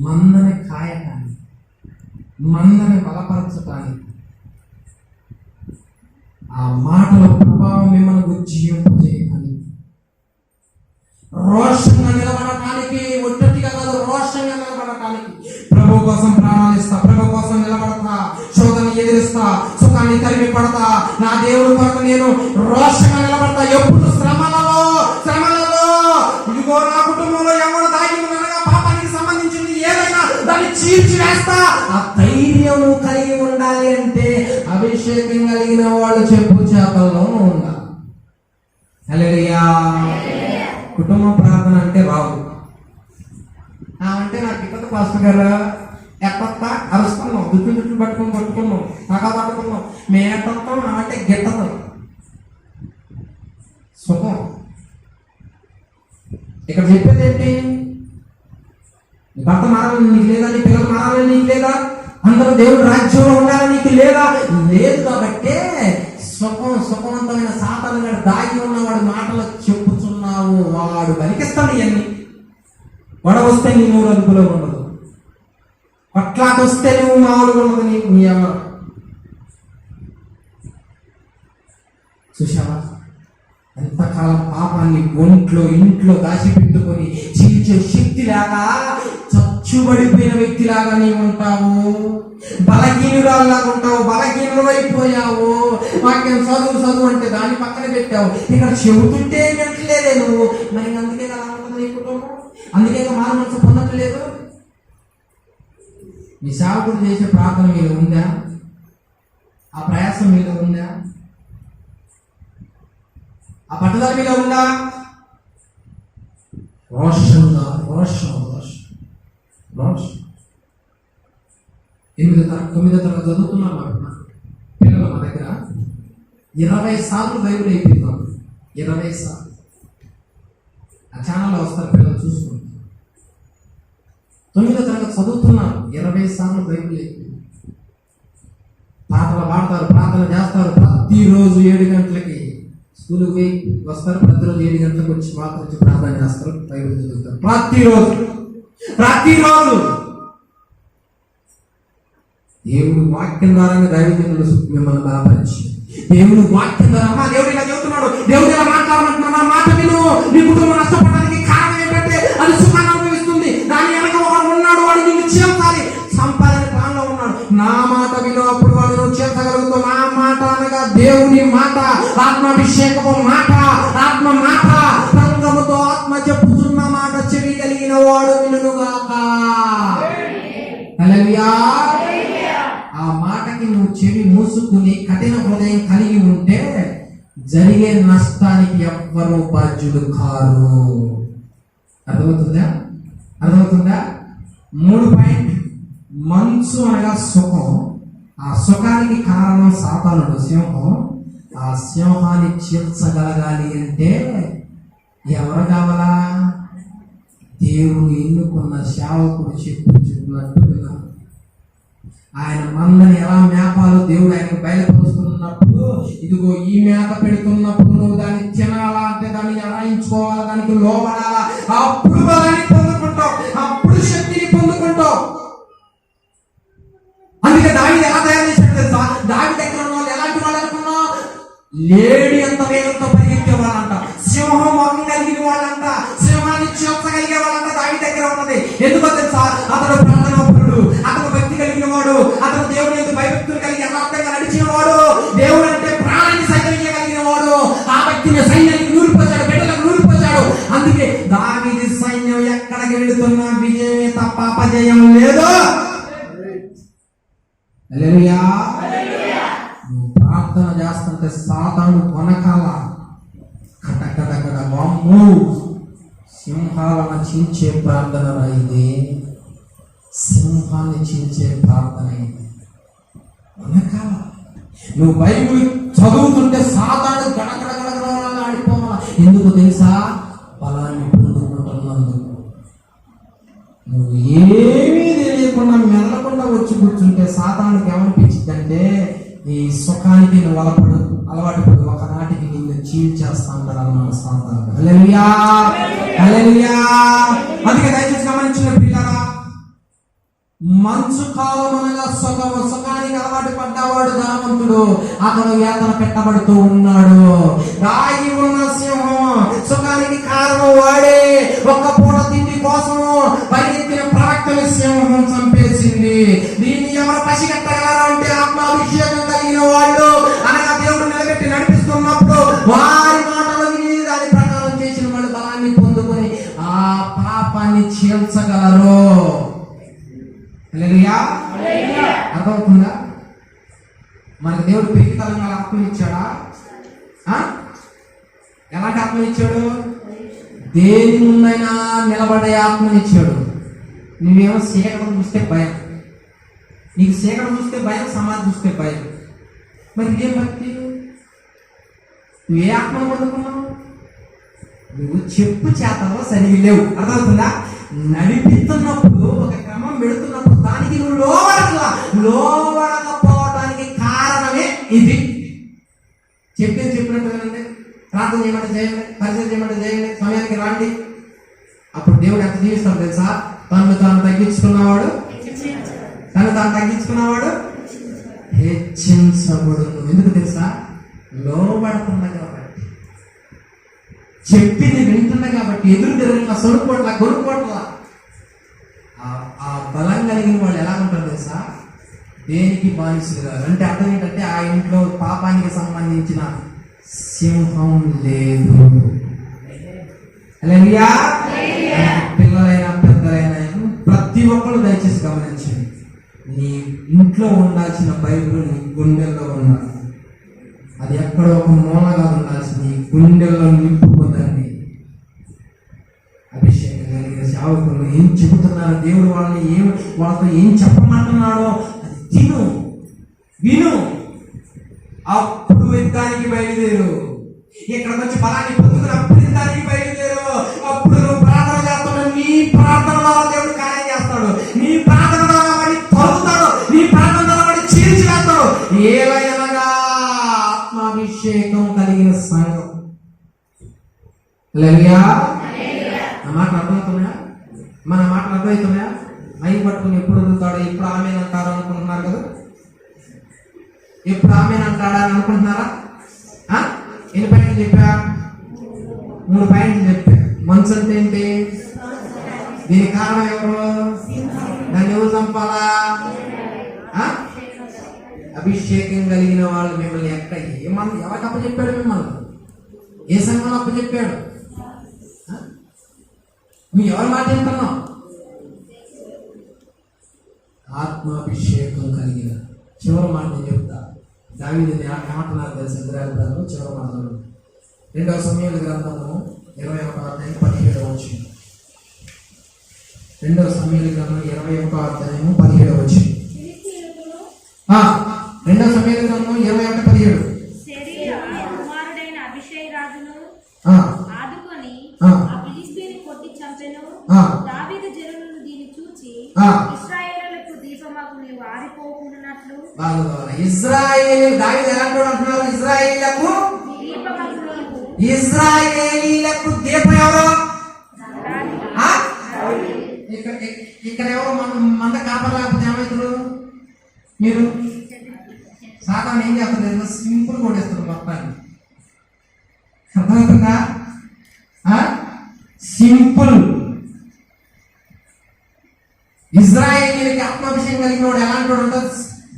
మందని కాయటానికి, మందని బలపరచటానికి. ఆ మాటల ప్రభావం మిమ్మల్ని ఉజ్జీవింపజేయటానికి, రోషంగా నిలబడటానికి, ఒట్టటిగా కాదు రోషంగా నిలబడటానికి. ప్రభు కోసం ప్రాణాలు ఇస్తా, ప్రభు కోసం నిలబడతా, శోధన ఎదిరిస్తా, సుఖాన్ని తరిమి పడతా, నా దేవుడి కొరకు నేను రోషంగా నిలబడతా. ఎప్పుడు శ్రమలలో ఇదిగో నా కుటుంబంలో ఎవరు దాగి ఉండగా పాపానికి సంబంధించింది ఏదైనా దాన్ని చీల్చి వేస్తా. ఆ ధైర్యం కలిగి ఉండాలి అంటే అభిషేకం కలిగిన వాళ్ళు చెప్పు చేతల్లో ఉండాలి. హల్లెలూయా. కుటుంబ ప్రార్థన అంటే రావు అంటే నాకు ఇక్కడ పాస్టర్ గారు ఎట్ట అరుస్తున్నాం, దుడ్డు పట్టుకున్నాం, తగా పట్టుకున్నాం, మేము ఎట్టొస్తాం అంటే గిట్టదు. సుఖం ఇక్కడ చెప్పేది ఏంటి? భర్త మారాలని నీకు లేదా? నీ పిల్లలు మారాలని నీకు లేదా? అందరూ దేవుడు రాజ్యంలో ఉండాలని నీకు లేదా? లేదు. కాబట్టి సుఖవంతమైన సాతాను గారు దాగి ఉన్నవాడు మాటలు చెప్పుచున్నావు. వాడు బలికిస్తాడు. ఇవన్నీ వడ వస్తే నీ నూరు అదుపులో ఉండదు, పట్లాకి వస్తే నువ్వు మామూలుగా ఉండదు. నీకు నీ ఎవరు చూసావా? ఎంతకాలం పాపాన్ని ఇంట్లో దాచిపెట్టుకొని చీల్చే శక్తి లాగా చచ్చుబడిపోయిన వ్యక్తిలాగా నీవు ఉంటావు. బలహీనురాల్లాగా ఉంటావు. బలహీనులైపోయావు. వాక్యం చదువు అంటే దాన్ని పక్కన పెట్టావు. ఇక్కడ చెబుతుంటే వినట్లేదే నువ్వు. మరి అందుకే కదా ఉంటుంది నీ కుటుంబం. అందుకే మారు మనసు పొందట్లేదు. మీ సేవకుడు చేసే ప్రార్థన మీద ఉందా? ఆ ప్రయాసం మీద ఉందా? ఆ పట్టుదల మీద ఉందా? రోషం 9వ తరగతి చదువుతున్నాను అంటున్నా. పిల్లలు మా దగ్గర 20 సార్లు బైబిల్ అయిపోయింది. 20 సార్లు ఆ ఛానల్లో వస్తారు పిల్లలు చూసుకుంటారు. 9వ తరగతి చదువుతున్నాను. 20 సార్లు బైబిల్ అయిపోయింది. పాటలు పాడతారు, ప్రార్థన చేస్తారు. ప్రతిరోజు 7 గంటలకి స్కూల్కి పోయి వస్తారు. ప్రతిరోజు 7 గంటలకు వచ్చి మాత్రం వచ్చి ప్రార్థన చేస్తారు, బైబిల్ చదువుతారు. ప్రతిరోజు దేవుడు వాక్యం ద్వారా దైవజనులు మిమ్మల్ని బలపరిచి, దేవుడు వాక్యం ద్వారా దేవుడు ఇలా చెబుతున్నాడు, దేవుడు ఇలా మాట్లాడమంటున్నాడు, నా మాట విను. నీ కుటుంబం నష్టపడడానికి కారణం ఏంటంటే అది సుఖాన్ని అనుభవిస్తుంది. దాని వెనక వాడు ఉన్నాడు, వాడు నిన్ను చేయాలి, సంపాదన ప్లాన్లో ఉన్నాడు. నా మాట విను, అప్పుడు వాడు నువ్వు చేర్చగలుగుతావు. నా మాట అనగా దేవుని మాట, ఆత్మాభిషేకము మాట, ఆత్మ మాట, సంగముతో ఆత్మ చెప్పుతున్న మాట చెవి కలిగిన వాడు వినుగాక. హల్లెలూయా. ఆ మాటకి నువ్వు చెవి మూసుకుని కఠిన హృదయం కలిగి ఉంటే జరిగే నష్టానికి ఎవ్వరూ బాధ్యులు కారు. అర్థమవుతుందా? 3 పాయింట్. మనసు అనగా సుఖం. ఆ సుఖానికి కారణం సాతానుడు, సింహం. ఆ సింహాన్ని చీల్చగలగాలి అంటే ఎవరు కావాలా? దేవుడు ఎన్నుకున్న సేవకుడు చెప్పినట్టు వినాలి. ఆయన మందని ఎలా మేపాలో దేవుడు ఆయనకు బయలుపరుస్తున్నప్పుడు, ఇదిగో ఈ మేత పెడుతున్నప్పుడు నువ్వు దాన్ని తినాలా అంటే దాన్ని అరాయించుకోవాలా, దానికి లోబడాలా. అప్పుడు బలాన్ని పొందుకుంటావు, అప్పుడు శక్తిని పొందుకుంటావు. అందుకే దావీదు ఎలా తయారు చేశాడు తెలుసా? దావీదు దగ్గర ఉన్న వాళ్ళు ఎలాంటి వాళ్ళు అనుకున్నావు? లేడి అంత వేగంతో పరిగెత్తే వాళ్ళంట, సింహం మొహం కలిగిన వాళ్ళంట, సింహాన్ని చీల్చగలిగే వాళ్ళంట దావీదు దగ్గర ఉన్నది. ఎందుకో తెలుసా? అతడు ప్రార్థనాపరుడు, అతను భక్తి కలిగిన వాడు, అతను దేవుని యొక్క భయభక్తులు కలిగి యథార్థంగా నడిచిన వాడు, దేవుడు అంటే ప్రాణాన్ని సైతం ఇవ్వగలిగిన వాడు. ఆ వ్యక్తిని సైన్యానికి నూరిపోచాడు, బిడ్డలకు నూరిపోచాడు. అందుకే దావీదు సైన్యం ఎక్కడికి వెళుతున్నా విజయమే తప్ప అపజయం లేదు. హల్లెలూయా. నువ్వు ప్రార్థన చేస్తుంటే సాతాను కొనకాల కటకటకట వామ్ము సింహాలను చించే ప్రార్థన ఇది. సింహాన్ని చీల్చే ప్రార్థన ఇది. మనకు కావాలి. నువ్వు బైబిల్ చదువుతుంటే సాతాను గడగడగడగడ ఆడిపోవాలా. ఎందుకు తెలుసా? బలాన్ని పొందుకుంటున్నందుకు. నువ్వు ఏమీ తెలియకుండా మెదలకుండా వచ్చి కూర్చుంటే సాతానికి ఏమనిపించిందంటే, ఈ సుఖానికి నువ్వు అలవాటు పడు, ఒకనాటికి నిన్ను చీల్చేస్తా ఉంటారు అన్నమాట సాతాను. హల్లెలూయా, హల్లెలూయా. అందుకే దయచేసి గమనించిన పిల్లరా, మంచు కాలం అనగా సుఖానికి అలవాటు పడ్డవాడు ధనవంతుడు, అతను వేతన పెట్టబడుతూ ఉన్నాడు. రాయి ఉన్న సింహం, సుఖానికి కారణం వాడే. ఒక్క పూట తిండి కోసం పరిగెత్తిన ప్రవక్తని సింహం చంపేసింది. దీన్ని ఎవరు పసిగట్టగలరా అంటే ఆత్మాభిషేకం కలిగిన వాళ్ళు, అనగా దేవుడు నిలబెట్టి నడిపిస్తున్నప్పుడు వారి మాటలు విని దాని ప్రకారం చేసిన వాళ్ళు బలాన్ని పొందుకొని ఆ పాపాన్ని చీల్చగలరు. హల్లెలూయా. అర్థమవుతుందా? మనకు దేవుడు పెరిగితలంగా ఆత్మనిచ్చాడా? ఎలాంటి ఆత్మనిచ్చాడు? దేని ముందైనా నిలబడే ఆత్మనిచ్చాడు. నువ్వేమో చీకటి చూస్తే భయం, నీకు చీకటి చూస్తే భయం, సమాధి చూస్తే భయం. మరి ఇదేం భక్తి? నువ్వు ఏ ఆత్మను పొందుకున్నావు? నువ్వు చెప్పు చేతలో సరిగి లేవు. అర్థమవుతుందా? నడిపిస్తున్నప్పుడు, ఒక క్రమం పెడుతున్నప్పుడు దానికి నువ్వు లోబడకపోవడానికి కారణమే ఇది. చెప్పినట్టు కదండి. ప్రార్థన చేయమంటే చేయండి, పరిచయం చేయమంటే చేయండి, సమయానికి రాండి. అప్పుడు దేవుడు ఎంత జీవిస్తాడు తెలుసా? తను తగ్గించుకున్నవాడు హెచ్చించబడు. ఎందుకు తెలుసా? లోబడుతున్నా కాబట్టి, చెప్పింది వింటున్నా కాబట్టి, ఎదురు తిరుగుతున్న సొరుకోట్ల గొరుకోట్ల. ఆ బలం కలిగిన వాళ్ళు ఎలా ఉంటారు తెలుసా? దేనికి బానిసలు గారు. అంటే అర్థం ఏంటంటే, ఆ ఇంట్లో పాపానికి సంబంధించిన సింహం లేదు. హల్లెలూయా. పిల్లలైనా పెద్దలైనా ప్రతి ఒక్కరు దయచేసి గమనించండి. నీ ఇంట్లో ఉండాల్సిన బైబిల్ నీ గుండెల్లో ఉండాలి. అది ఎక్కడో ఒక మూలగా ఉండాల్సింది నీ గుండెల్లో నింపుకుందండి. అభిషేకం కలిగిన సేవకులు ఏం చెబుతున్నారు, దేవుడు వాళ్ళతో ఏం చెప్పమంటున్నాడో అది తిను, విను, అప్పుడు యుద్ధానికి బయలుదేరు. ఇక్కడికి వచ్చి బలాన్ని పొందుకుని అప్పుడు యుద్ధానికి బయలుదేరు. అప్పుడు నువ్వు ప్రార్థన చేస్తావు, నీ ప్రార్థన ద్వారా దేవుడు కార్యం చేస్తాడు, నీ ప్రార్థన ద్వారా వాడిని తొలుగుతాడు, నీ ప్రార్థన ద్వారా వాడిని చీల్చి వేస్తాడు. ఏలయనగా ఆత్మాభిషేకం కలిగిన సంఘం. హల్లెలూయా. నా మాటలు అర్థమవుతున్నాయా? మన మాటలు అర్థమవుతున్నాయా? మైక్ పట్టుకుని ఎప్పుడు వదులుతాడు, ఎప్పుడు ఆమె అంటారు అనుకుంటున్నారు కదా? ఎప్పుడు ఆమె అంటాడా అని అనుకుంటున్నారా? ఎన్ని పాయింట్లు చెప్పా? 3 పాయింట్లు చెప్పా. మనసు అంటే ఏంటి? దీనికి కారణం ఎవరు? దాన్ని ఎవరు చంపాలా? అభిషేకం కలిగిన వాళ్ళు. మిమ్మల్ని ఎవరికి అప్పచెప్పాడు? మిమ్మల్ని ఏ సంఘంలో అప్పచెప్పాడు? నువ్వు ఎవరి మాట వింటున్నావు? ఆత్మాభిషేకం కలిగిన. చివరి మాట నేను చెప్తా. దావీదు ఏమంటున్నారు తెలుసు? ఇశ్రాయేలు ప్రజలు చివరి మాటలు 2వ సమూయేలు గ్రంథము 21వ అధ్యాయం 17వ వచనం. 2వ సమూయేలు గ్రంథం 21వ అధ్యాయం 17వ వచనం. 2వ సమూయేలు గ్రంథం 21:17. కుమారుడైన అభిషేక్ రాజును ఆదుకొని ఆ ఫిలిష్తీయుని కొట్టి చంపెను. దావీదు జనులను దీన్ని చూచి ఇశ్రాయేలులకు దీపమాకు నీవు ఆరిపోకుండానట్లు. దావీదు ఎలాంటి అంటున్నారు? ఇశ్రాయేలీలకు దీపం ఎవరు? ఇక్కడ ఎవరు మంద కాపలేకపోతే ఏమవుతారు? మీరు సాధారణ ఏం చేస్తారు? సింపుల్ కొట్టేస్తారు మొత్తాన్ని. అర్థమవుతుందా? సింపుల్. ఇశ్రాయేలీలకి ఆత్మాభిషేకం కలిగిన వాడు ఎలాంటి వాడు అంటే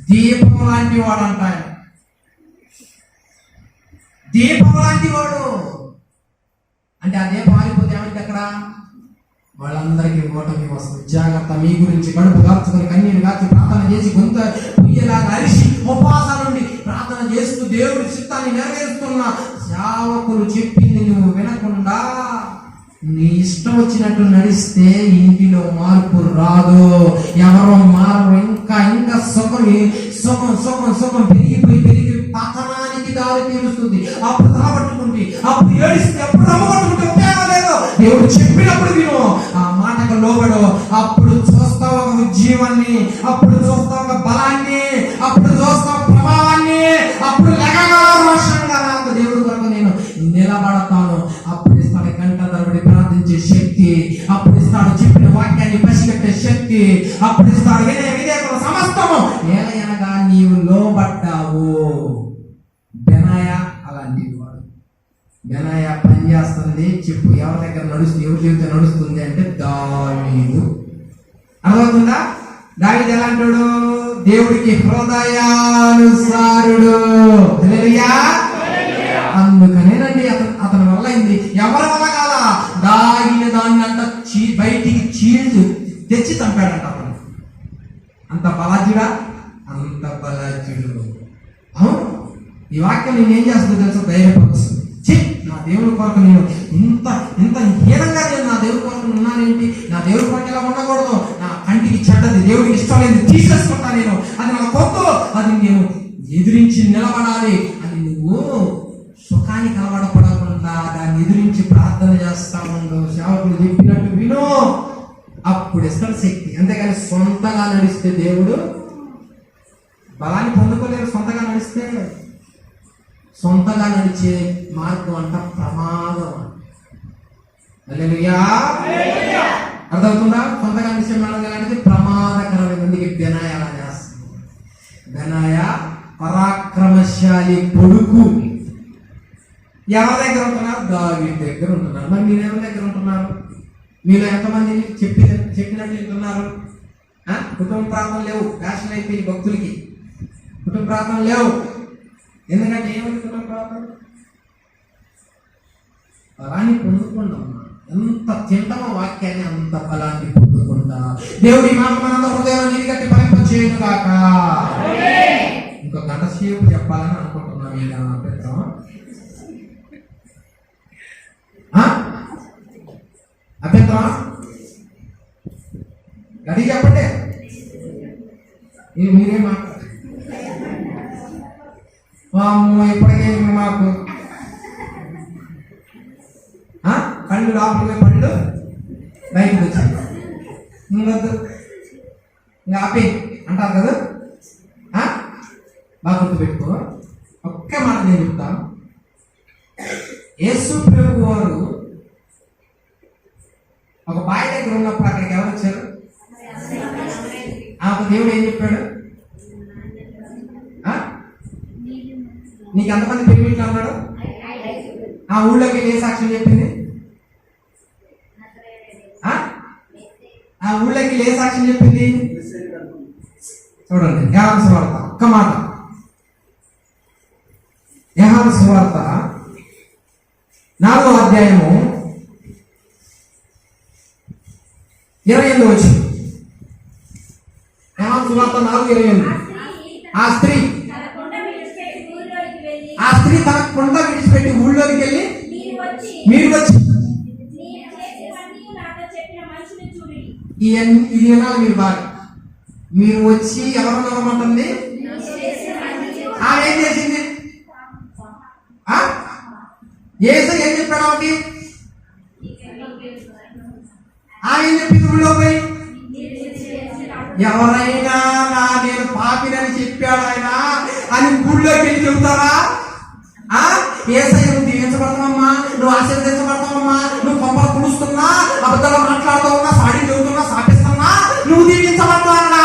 దీపం లాంటి వాడు అంటారు. దీపం లాంటి వాడు అంటే ఆ దీపం ఆగిపోతే ఏమైంది? అక్కడ వాళ్ళందరికీ ఓటమి వస్తుంది. జాగ్రత్త. మీ గురించి కడుపు కాచుకొని, కన్నీరు కాచి, ప్రార్థన చేసి, గొంత పుయ్యలాగా అరిసి, ఉపవాసాల నుండి ప్రార్థన చేస్తూ దేవుడి చిత్తాన్ని నెరవేరుస్తున్న సేవకులు చెప్పింది నువ్వు వినకుండా నీ ఇష్టం వచ్చినట్టు నడిస్తే ఇంటిలో మార్పు రాదు, ఎవరో మారరు. ఇంకా ఇంకా సుఖం సుఖం సుఖం సుఖం పెరిగి పతనానికి దారి తీరుస్తుంది. అప్పుడు తలబట్టుకుంటే, అప్పుడు ఏడిస్తే, అప్పుడు రమ్మబట్టుకుంటే ఉపయోగం లేదు. దేవుడు చెప్పినప్పుడు విను, ఆ మాటకు లోబడు. అప్పుడు చూస్తావు ఒక జీవాన్ని, అప్పుడు చూస్తావు ఒక బలాన్ని, అప్పుడు చూస్తావు ప్రభావాన్ని. అప్పుడు లెగగా రోషంగా నాకు దేవుడు కొరకు నేను నిలబడతాను. అప్పుడు ఇస్తాడు గంట తరబడి ప్రార్థించే శక్తి, అప్పుడు ఇస్తాడు చెప్పిన వాక్యాన్ని పసిగట్టే శక్తి, అప్పుడు ఇస్తాడు విధేయతల సమస్తము. ఏలయనగా నీవు లోబడ్డావు. బెనాయా అలాంటి వాడు. బెనాయా పని చేస్తుంది. చెప్పు, ఎవరి దగ్గర నడుస్తుంది, ఎవరి జీవితం నడుస్తుంది అంటే దావీదు. అర్థమవుతుందా? దావీదు ఎలాంటాడు? దేవుడికి హృదయానుసారుడు. హల్లెలూయా. అందుకనేనండి అతని వల్ల అయింది. ఎవరి వల్ల కాదా? దాగిన దాన్ని అంట బయటికి చీల్చి తెచ్చి చంపాడంట. అతను అంత బలాజుడా, అంత బలాజుడు. అవును, ఈ వాక్యం నేనేం చేస్తుందో తెలుసా? ధైర్యపరుస్తుంది. నా దేవుడి కొరకు నేను ఇంత ఇంత హీనంగా నేను నా దేవుడి కొరకు ఉన్నానేంటి? నా దేవుడి కొరకు ఇలా ఉండకూడదు. నా కంటికి చెడ్డది, దేవుడికి ఇష్టం లేదు తీసేసుకుంటా నేను. అది నా కొత్త, అది నేను ఎదిరించి నిలబడాలి అని నువ్వు సుఖానికి అలవాటుపడకుండా దాన్ని ఎదిరించి ప్రార్థన చేస్తా ఉండు. సేవకులు చెప్పినట్టు విను, అప్పుడు ఇస్తాడు శక్తి. అంతేగాని సొంతగా నడిస్తే దేవుడు బలాన్ని పొందుకోలేరు. సొంతగా నడిస్తే, సొంతగా నడిచే మార్గం అంట ప్రమాదం. హల్లెలూయా. అర్థమవుతుందా? సొంతగా నడిచే మార్గం అనేది ప్రమాదకరమైన. అందుకే బెనాయా అలా చేస్తుంది. బెనాయా పరాక్రమశాలి కొడుకు. ఎవరి దగ్గర ఉంటున్నారు? దావీదు దగ్గర ఉంటున్నారు. మరి మీరు ఎవరి దగ్గర ఉంటున్నారు? మీలో ఎంతమంది చెప్పినట్టు వింటున్నారు? కుటుంబ ప్రాంతం లేవు, ఫ్యాషన్ అయిపోయి భక్తులకి కుటుంబ ప్రాంతం లేవు. ఎందుకంటే ఏమైంది? కుటుంబ ప్రాంతం బలాన్ని పొందుకుంటాం. ఎంత తింటామో వాక్యాన్ని అంత బలాన్ని పొందుకుంటా. దేవుడి మాట మనందరూ హృదయం నీరుగట్టి ఫలింప చేయను కాక. ఇంకో గంట సేపు చెప్పాలని అనుకుంటున్నాం. అభ్యంతరం? అభ్యంతరం? గడి చెప్పండి. మీరేం మాట్లాడారు? ఇప్పటికే మాకు కళ్ళు లోపలికి, పళ్ళు బయటకు వచ్చాయి. ఇంకొద్దు, ఇంకా ఆపే అంటారు కదా. బాగా గుర్తుపెట్టుకో. ఒక్క మాట నేను చెప్తాను. యేసు ప్రభు వారు ఒక బావి దగ్గర ఉన్నప్పుడు అక్కడికి ఎవరు వచ్చారు? ఒక దేవుడు ఏం చెప్పాడు? నీకు ఎంతమంది పెళ్ళిళ్ళు అన్నాడు? ఆ ఊళ్ళోకి ఏ సాక్ష్యం చెప్పింది? ఆ ఊళ్ళోకి ఏ సాక్ష్యం చెప్పింది? చూడండి, యోహాను సువార్త. ఒక్క మాట, యోహాను సువార్త 4వ అధ్యాయము 28వ వచనం. యోహాను సువార్త 4:28. ఆ స్త్రీ తన కొండ విడిచిపెట్టి ఊళ్ళోకి వెళ్ళి మీరు వచ్చి ఇది వినాలి మీరు బాగా. మీరు వచ్చి ఎవరు నమ్మమంటుంది? ఆమె ఏం చేసింది? ఏసై ఏం చెప్పాడు ఆమెకి? ఆమె ఏం చెప్పింది? ఊళ్ళో పోయి ఎవరైనా నేను పాపినని చెప్పాడు ఆయన అని ఊళ్ళోకి వెళ్ళి చెబుతారా? ఏసై నువ్వు దీవించబడతావమ్మా, నువ్వు ఆశీర్వదించబడతావమ్మా, నువ్వు కొంపలు పుడుస్తున్నా, అబద్ధాలు మాట్లాడుతూ ఉన్నా, సాడి చెబుతున్నా, సాపిస్తున్నా, నువ్వు దీవించబడతావన్నా.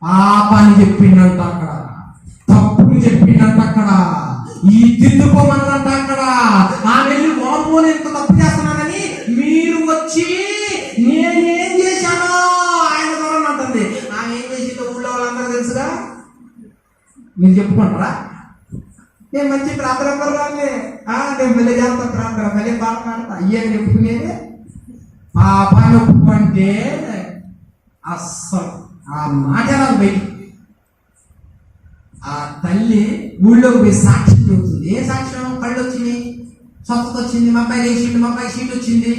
పాపాన్ని చెప్పిండంట అక్కడ, తప్పులు చెప్పిండంట అక్కడ, ఈ దిద్దుకోమన్నంట అక్కడ. ఆ వెళ్ళి వాము ఎంత తప్పు చేస్తున్నానని మీరు వచ్చి నేనేం చేశానో ఆయన చూడండి. ఆమె ఏం చేసిందో ఊళ్ళో వాళ్ళందరూ తెలుసుగా. మీరు చెప్పుకుంటారా? నేను మంచి ప్రార్థన పర్వాలే, నేను మళ్ళీ చేస్తా ప్రార్థన, మళ్ళీ పాట పాడతా, అయ్యని చెప్పుకునేది. పాపాన్ని ఒప్పుకుంటే అస్సలు ఆ మాట బయట. ఆ తల్లి ఊళ్ళోకి పోయి సాక్ష్యం చెబుతుంది. ఏ సాక్ష్యం? కళ్ళు వచ్చినాయి, స్వస్థత వచ్చింది, మా అబ్బాయి వేసిండు, మా అబ్బాయి సీట్ వచ్చింది,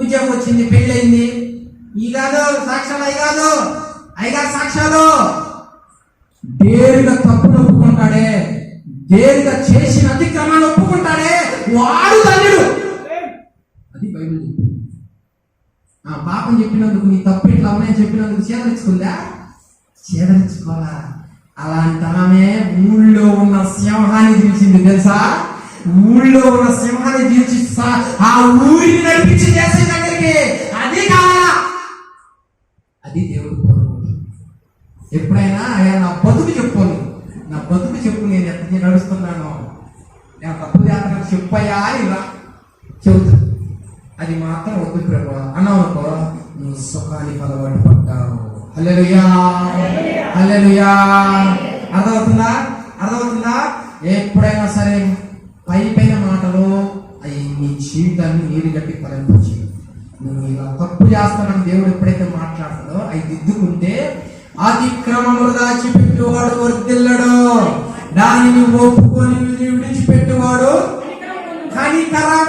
ఉద్యోగం వచ్చింది, పెళ్ళయింది. ఈ కాదు సాక్ష్యాలు, అవి కాదు అయ్యగారు సాక్ష్యాలు. దేరుగా తప్పును ఒప్పుకుంటాడే, దేరుగా చేసిన అతిక్రమాన్ని ఒప్పుకుంటాడే, వాడు ధన్యుడు. అది బైబిల్ చెప్పింది. పాపం చెప్పినందుకు, నీ తప్పు ఇట్లా ఉన్నాయని చెప్పినందుకు చేదరించుకుందా? చేదరించుకోవాలా? అలాంటి ఆమె ఊళ్ళో ఉన్న సింహాన్ని తీర్చింది తెలుసా? ఊళ్ళో ఉన్న సింహాన్ని తీర్చి ఆ ఊరిని నడిపించి చేసే దగ్గరికి. అది కావాలా? అది దేవుడు కోరుకుంటు. ఎప్పుడైనా అయ్యా నా బతుకు చెప్పుకోను, నా బతుకు చెప్పు, నేను ఎంత నడుస్తున్నాను, నేను తప్పు చేస్తాను చెప్పయ్యా ఇలా చెబుతా. అది మాత్రం వద్దు ప్రభు అన్నావు అనుకో, నువ్వు సుఖానికి అలవాటు పడ్డావు. హల్లెలూయా, హల్లెలూయా. అర్థమవుతుందా? అర్థమవుతుందా? ఎప్పుడైనా సరే పైన మాటలు అవి నీ జీవితాన్ని నీరు గట్టి ఫలింపచ్చు. నువ్వు ఇలా తప్పు చేస్తానని దేవుడు ఎప్పుడైతే మాట్లాడతాడో అవి దిద్దుకుంటే అతిక్రమములు దాచిపెట్టువాడు వర్ధిల్లడు, దానిని ఒప్పుకొని విడిచిపెట్టువాడు కనికరం